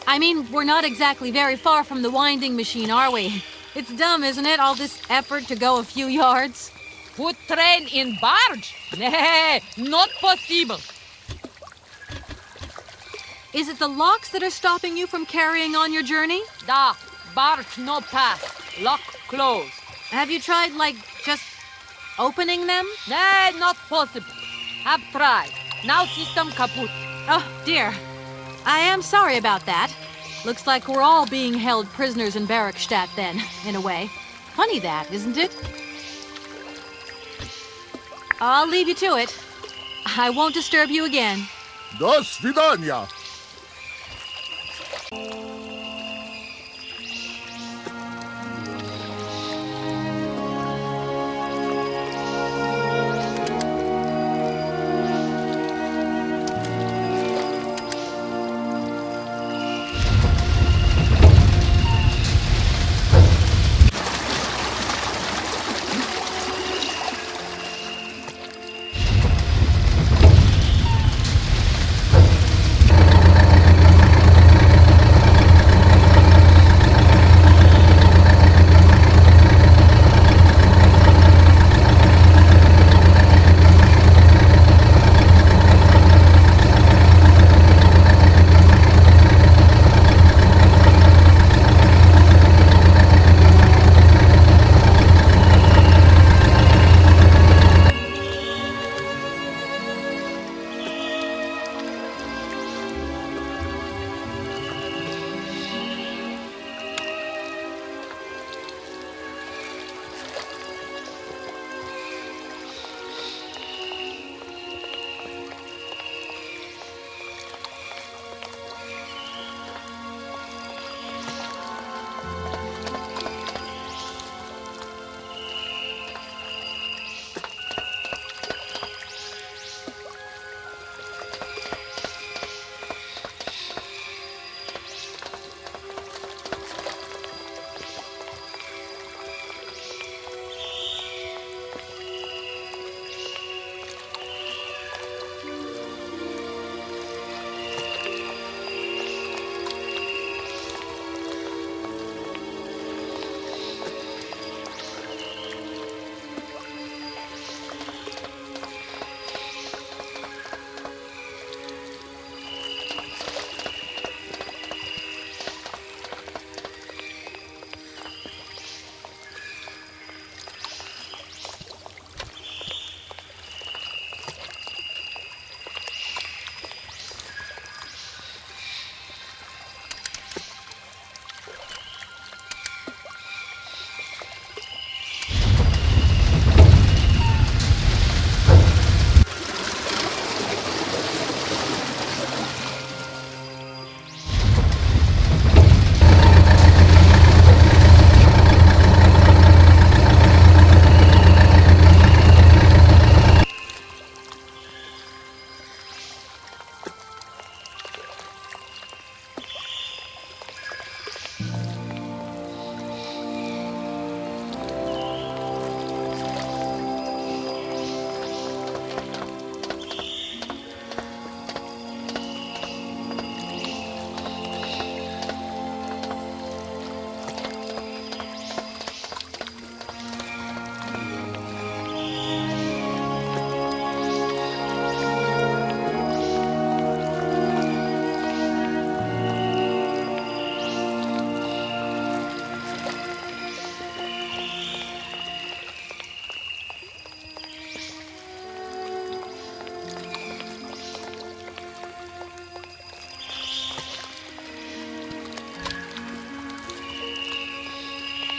I mean, we're not exactly very far from the winding machine, are we? It's dumb, isn't it, all this effort to go a few yards? Put train in barge? Nay, not possible. Is it the locks that are stopping you from carrying on your journey? Da, barge no pass. Lock close. Have you tried, like, just opening them? Nay, not possible. Have tried. Now system kaput. Oh, dear. I am sorry about that. Looks like we're all being held prisoners in Barrackstadt then, in a way. Funny that, isn't it? I'll leave you to it. I won't disturb you again. До свидания.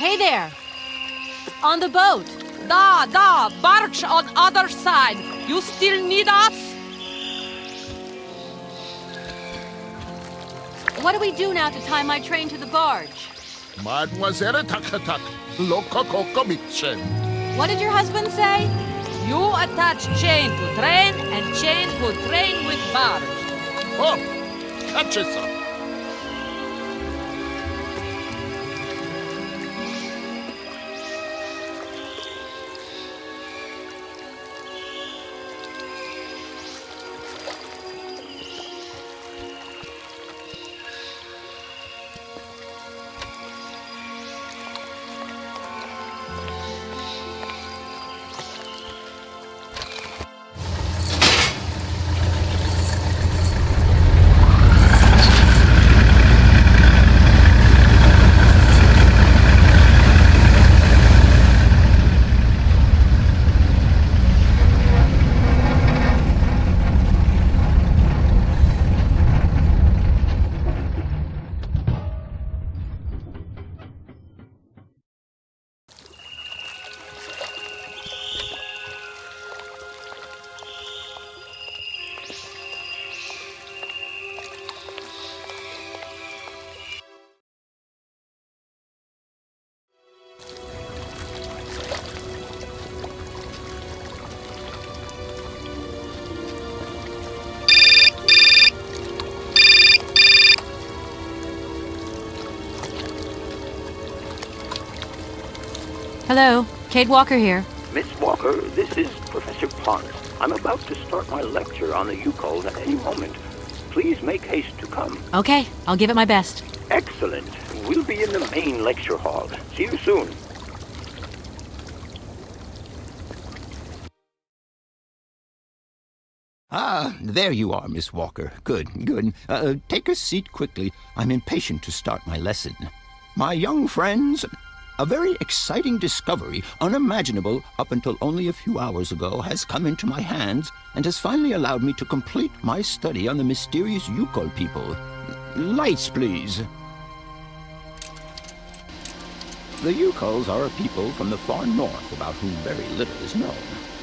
Hey there! On the boat! Da, barge on other side. You still need us? What do we do now to tie my train to the barge? Mademoiselle Takatak, Loco Coco Mitchen. What did your husband say? You attach chain to train and chain to train with barge. Oh, catch it, sir. Hello, Kate Walker here. Miss Walker, this is Professor Pond. I'm about to start my lecture on the Yukols at any moment. Please make haste to come. Okay, I'll give it my best. Excellent. We'll be in the main lecture hall. See you soon. Ah, there you are, Miss Walker. Good. Take a seat quickly. I'm impatient to start my lesson. My young friends, a very exciting discovery, unimaginable up until only a few hours ago, has come into my hands and has finally allowed me to complete my study on the mysterious Yukol people. Lights, please. The Yukols are a people from the far north about whom very little is known.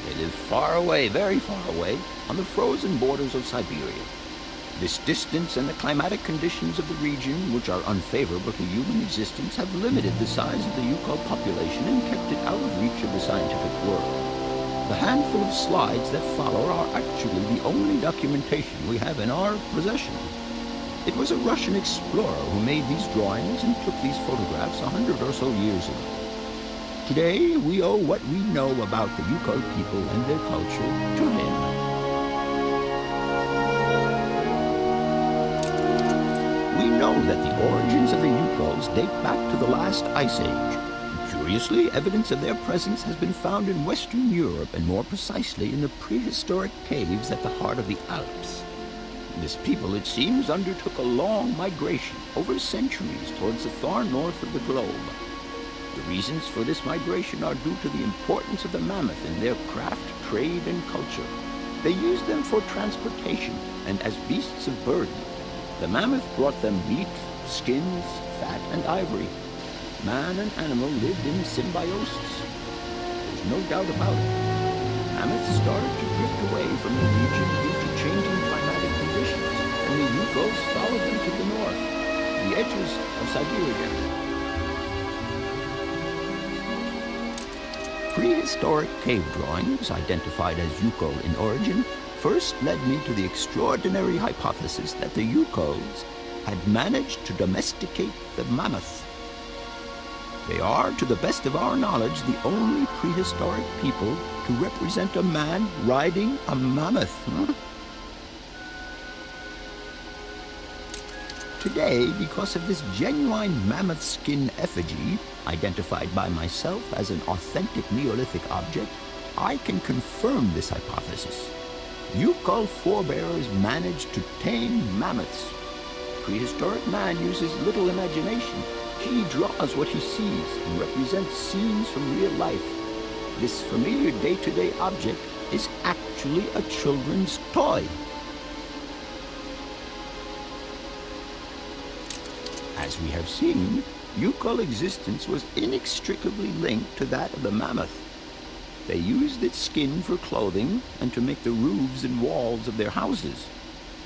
They live far away, very far away, on the frozen borders of Syberia. This distance and the climatic conditions of the region, which are unfavorable to human existence, have limited the size of the Yukol population and kept it out of reach of the scientific world. The handful of slides that follow are actually the only documentation we have in our possession. It was a Russian explorer who made these drawings and took these photographs 100 or so years ago. Today, we owe what we know about the Yukol people and their culture to him. We know that the origins of the Yukols date back to the last ice age. Curiously, evidence of their presence has been found in Western Europe, and more precisely in the prehistoric caves at the heart of the Alps. This people, it seems, undertook a long migration over centuries towards the far north of the globe. The reasons for this migration are due to the importance of the mammoth in their craft, trade, and culture. They used them for transportation and as beasts of burden. The mammoth brought them meat, skins, fat, and ivory. Man and animal lived in symbiosis. There's no doubt about it. Mammoths started to drift away from the region due to changing climatic conditions, and the Yukols followed them to the north, the edges of Syberia. Prehistoric cave drawings, identified as Yukol in origin, first led me to the extraordinary hypothesis that the Yukols had managed to domesticate the mammoth. They are, to the best of our knowledge, the only prehistoric people to represent a man riding a mammoth. Today, because of this genuine mammoth skin effigy, identified by myself as an authentic Neolithic object, I can confirm this hypothesis. Yukol forebears managed to tame mammoths. Prehistoric man uses little imagination. He draws what he sees and represents scenes from real life. This familiar day-to-day object is actually a children's toy. As we have seen, Yukol existence was inextricably linked to that of the mammoth. They used its skin for clothing and to make the roofs and walls of their houses.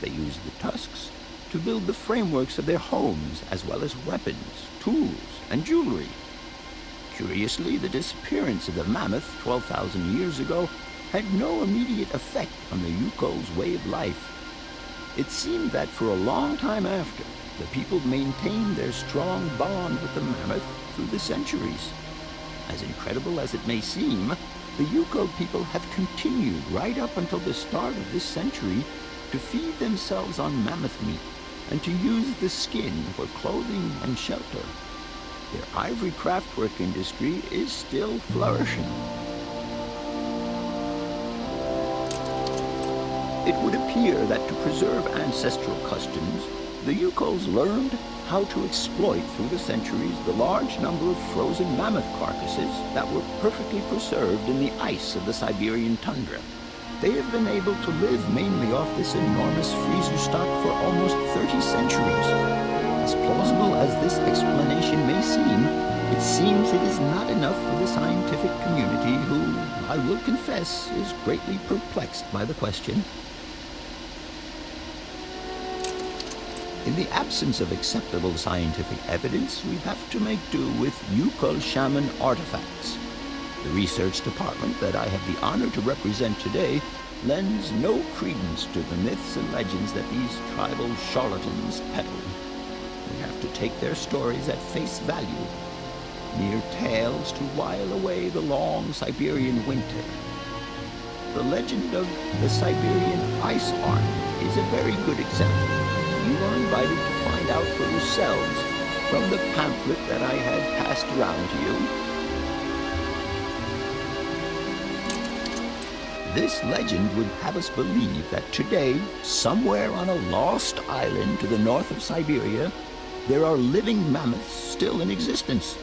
They used the tusks to build the frameworks of their homes, as well as weapons, tools, and jewelry. Curiously, the disappearance of the mammoth 12,000 years ago had no immediate effect on the Yukol's way of life. It seemed that for a long time after, the people maintained their strong bond with the mammoth through the centuries. As incredible as it may seem, the Yukol people have continued right up until the start of this century to feed themselves on mammoth meat and to use the skin for clothing and shelter. Their ivory craftwork industry is still flourishing. It would appear that to preserve ancestral customs, the Yukols learned how to exploit through the centuries the large number of frozen mammoth carcasses that were perfectly preserved in the ice of the Siberian tundra. They have been able to live mainly off this enormous freezer stock for almost 30 centuries. As plausible as this explanation may seem, it seems it is not enough for the scientific community who, I will confess, is greatly perplexed by the question. In the absence of acceptable scientific evidence, we have to make do with Yukol shaman artifacts. The research department that I have the honor to represent today lends no credence to the myths and legends that these tribal charlatans peddle. We have to take their stories at face value, mere tales to while away the long Siberian winter. The legend of the Siberian Ice Army is a very good example. You are invited to find out for yourselves from the pamphlet that I had passed around to you. This legend would have us believe that today, somewhere on a lost island to the north of Syberia, there are living mammoths still in existence,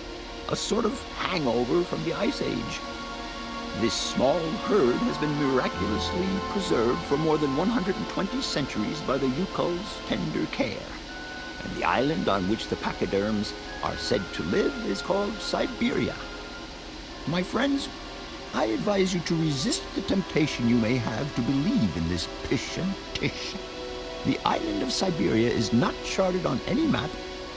a sort of hangover from the Ice Age. This small herd has been miraculously preserved for more than 120 centuries by the Yukol's tender care. And the island on which the pachyderms are said to live is called Syberia. My friends, I advise you to resist the temptation you may have to believe in this pish and tish. The island of Syberia is not charted on any map,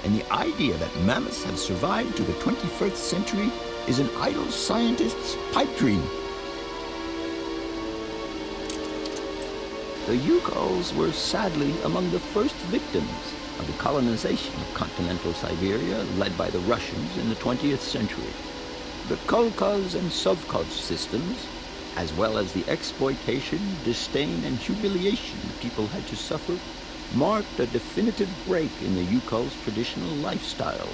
and the idea that mammoths have survived to the 21st century is an idle scientist's pipe dream. The Yukols were sadly among the first victims of the colonization of continental Siberia led by the Russians in the 20th century. The Kolkhoz and Sovkhoz systems, as well as the exploitation, disdain, and humiliation people had to suffer, marked a definitive break in the Yukol's traditional lifestyle.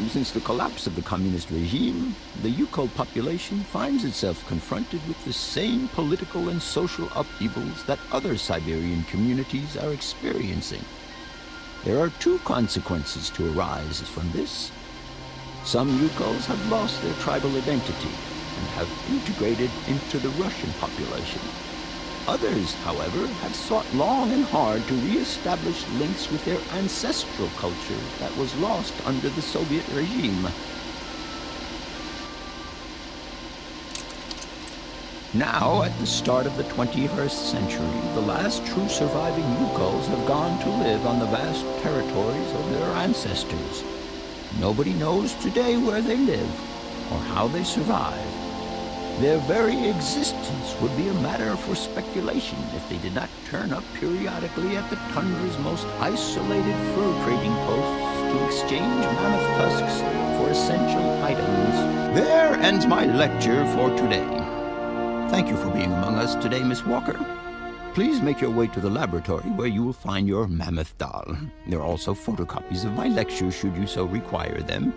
Since the collapse of the communist regime, the Yukol population finds itself confronted with the same political and social upheavals that other Siberian communities are experiencing. There are two consequences to arise from this. Some Yukols have lost their tribal identity and have integrated into the Russian population. Others, however, have sought long and hard to re-establish links with their ancestral culture that was lost under the Soviet regime. Now, at the start of the 21st century, the last true surviving Yukols have gone to live on the vast territories of their ancestors. Nobody knows today where they live or how they survive. Their very existence would be a matter for speculation if they did not turn up periodically at the tundra's most isolated fur trading posts to exchange mammoth tusks for essential items. There ends my lecture for today. Thank you for being among us today, Miss Walker. Please make your way to the laboratory where you will find your mammoth doll. There are also photocopies of my lectures should you so require them.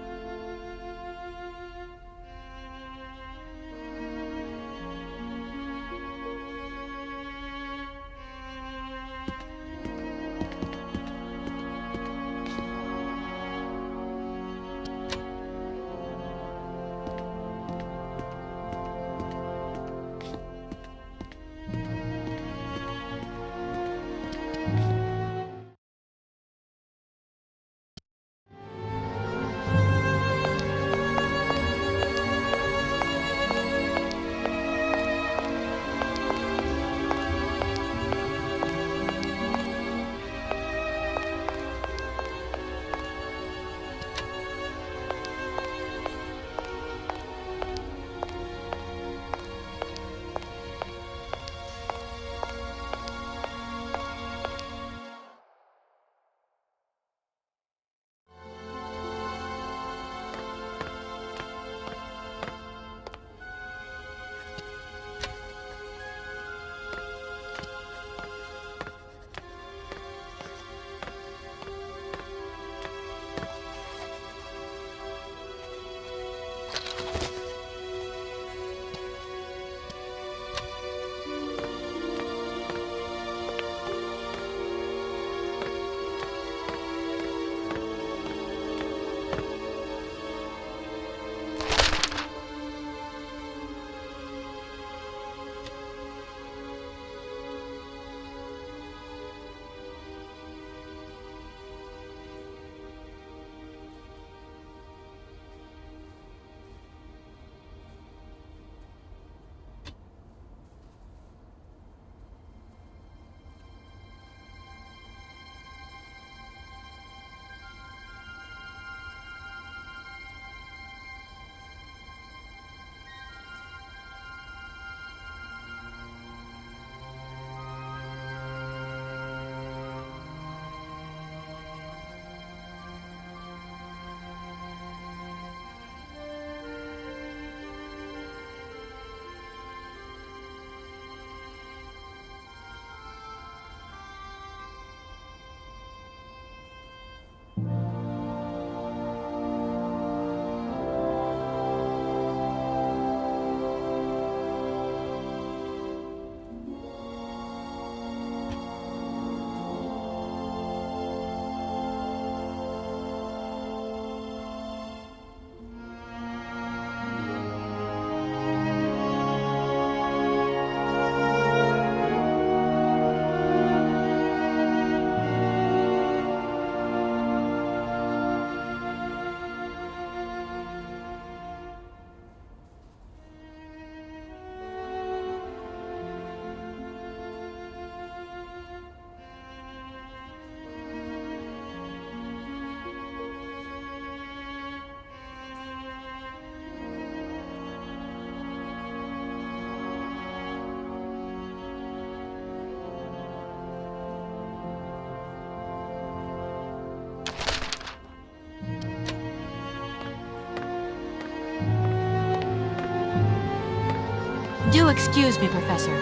excuse me, Professor.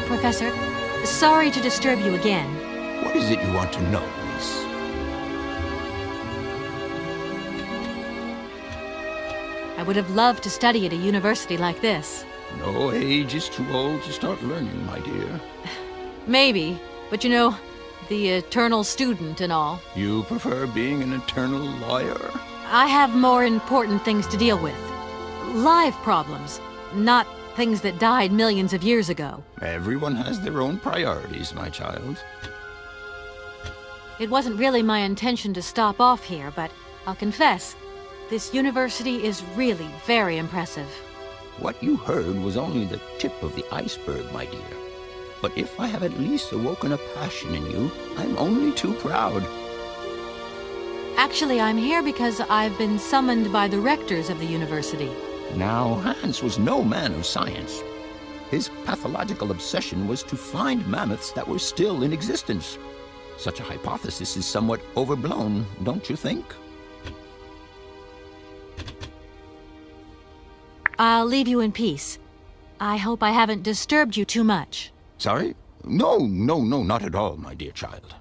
Professor, sorry to disturb you again. What is it you want to know, Miss? I would have loved to study at a university like this. No age is too old to start learning, my dear. Maybe, but you know, the eternal student and all. You prefer being an eternal lawyer? I have more important things to deal with. Live problems, not things that died millions of years ago. Everyone has their own priorities, my child. It wasn't really my intention to stop off here, but I'll confess, this university is really very impressive. What you heard was only the tip of the iceberg, my dear. But if I have at least awoken a passion in you, I'm only too proud. Actually, I'm here because I've been summoned by the rectors of the university. Now, Hans was no man of science. His pathological obsession was to find mammoths that were still in existence. Such a hypothesis is somewhat overblown, don't you think? I'll leave you in peace. I hope I haven't disturbed you too much. Sorry? No, not at all, my dear child.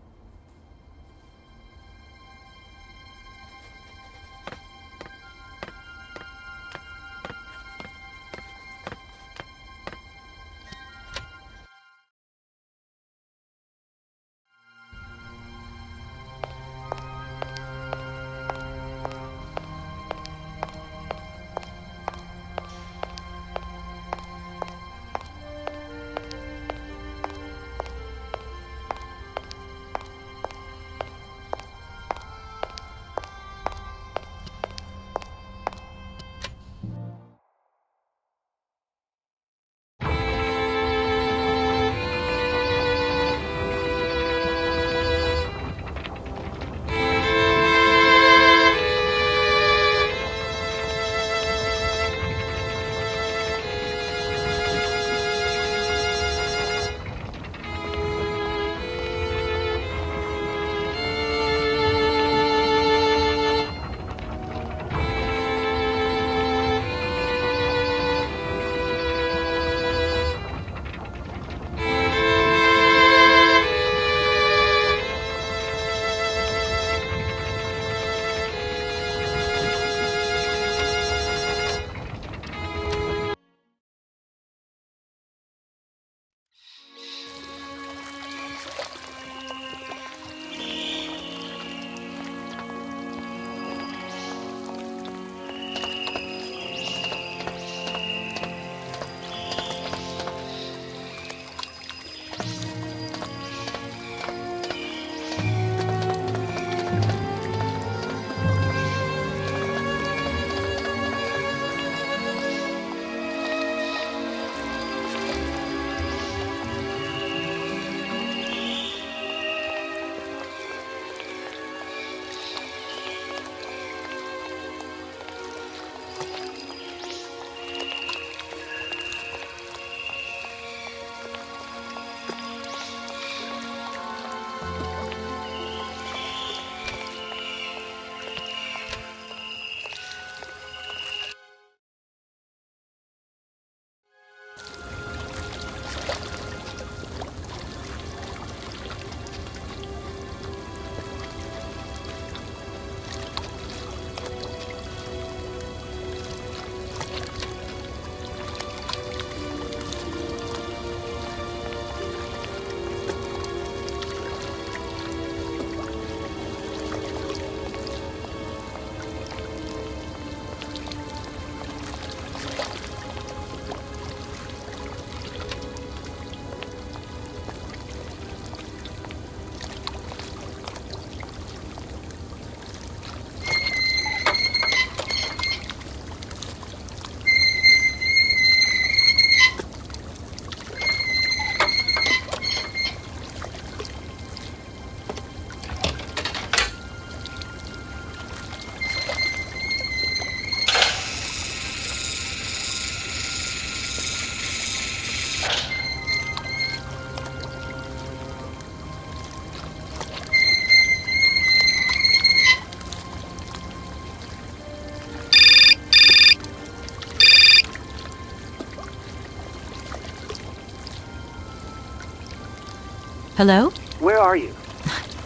Hello? Where are you?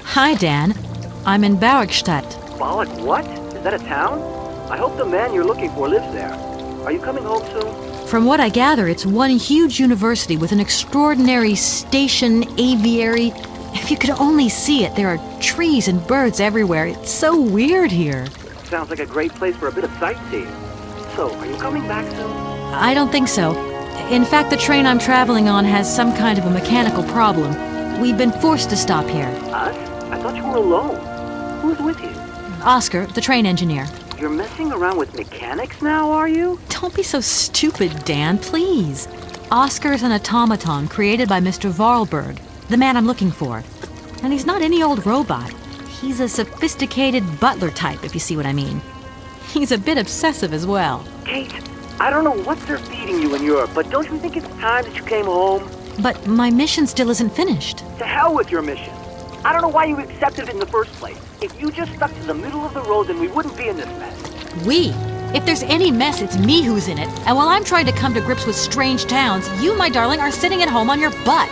Hi, Dan. I'm in Barrickstadt. Bollock, what? Is that a town? I hope the man you're looking for lives there. Are you coming home soon? From what I gather, it's one huge university with an extraordinary station aviary. If you could only see it, there are trees and birds everywhere. It's so weird here. Sounds like a great place for a bit of sightseeing. So, are you coming back soon? I don't think so. In fact, the train I'm traveling on has some kind of a mechanical problem. We've been forced to stop here. Us? I thought you were alone. Who's with you? Oscar, the train engineer. You're messing around with mechanics now, are you? Don't be so stupid, Dan, please. Oscar's an automaton created by Mr. Vorarlberg, the man I'm looking for. And he's not any old robot. He's a sophisticated butler type, if you see what I mean. He's a bit obsessive as well. Kate, I don't know what they're feeding you in Europe, but don't you think it's time that you came home? But my mission still isn't finished. To hell with your mission. I don't know why you accepted it in the first place. If you just stuck to the middle of the road, then we wouldn't be in this mess. We? If there's any mess, it's me who's in it. And while I'm trying to come to grips with strange towns, you, my darling, are sitting at home on your butt.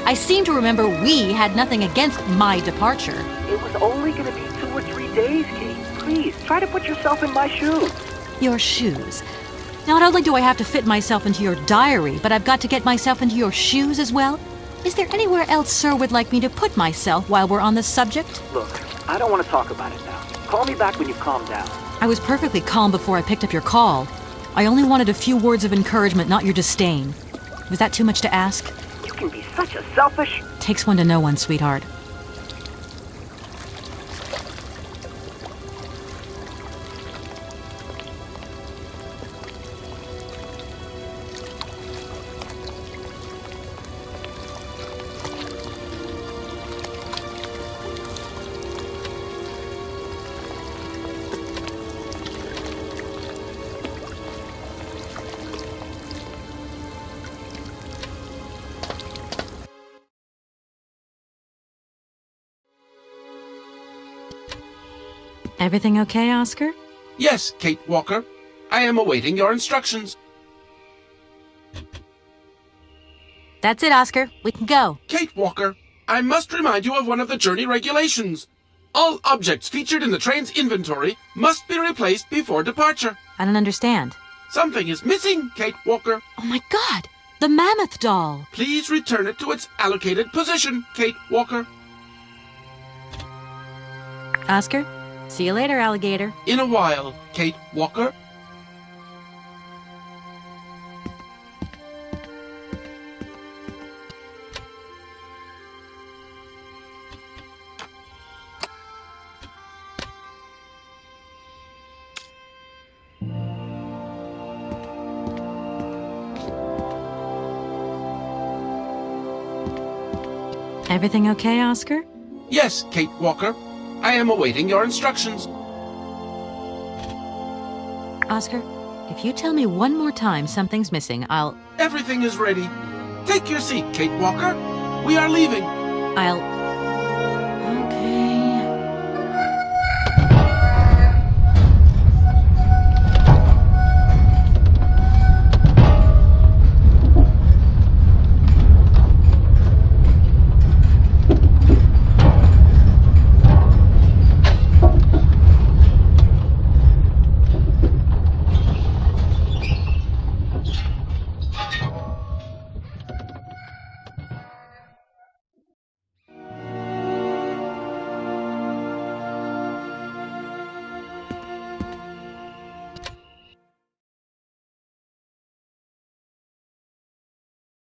I seem to remember we had nothing against my departure. It was only going to be 2 or 3 days, Kate. Please, try to put yourself in my shoes. Your shoes. Not only do I have to fit myself into your diary, but I've got to get myself into your shoes as well? Is there anywhere else Sir would like me to put myself while we're on this subject? Look, I don't want to talk about it now. Call me back when you've calmed down. I was perfectly calm before I picked up your call. I only wanted a few words of encouragement, not your disdain. Was that too much to ask? You can be such a selfish... Takes one to know one, sweetheart. Everything okay, Oscar? Yes, Kate Walker. I am awaiting your instructions. That's it, Oscar. We can go. Kate Walker, I must remind you of one of the journey regulations. All objects featured in the train's inventory must be replaced before departure. I don't understand. Something is missing, Kate Walker. Oh my God! The mammoth doll! Please return it to its allocated position, Kate Walker. Oscar? See you later, alligator. In a while, Kate Walker. Everything okay, Oscar? Yes, Kate Walker. I am awaiting your instructions. Oscar, if you tell me one more time something's missing, I'll... Everything is ready. Take your seat, Kate Walker. We are leaving. I'll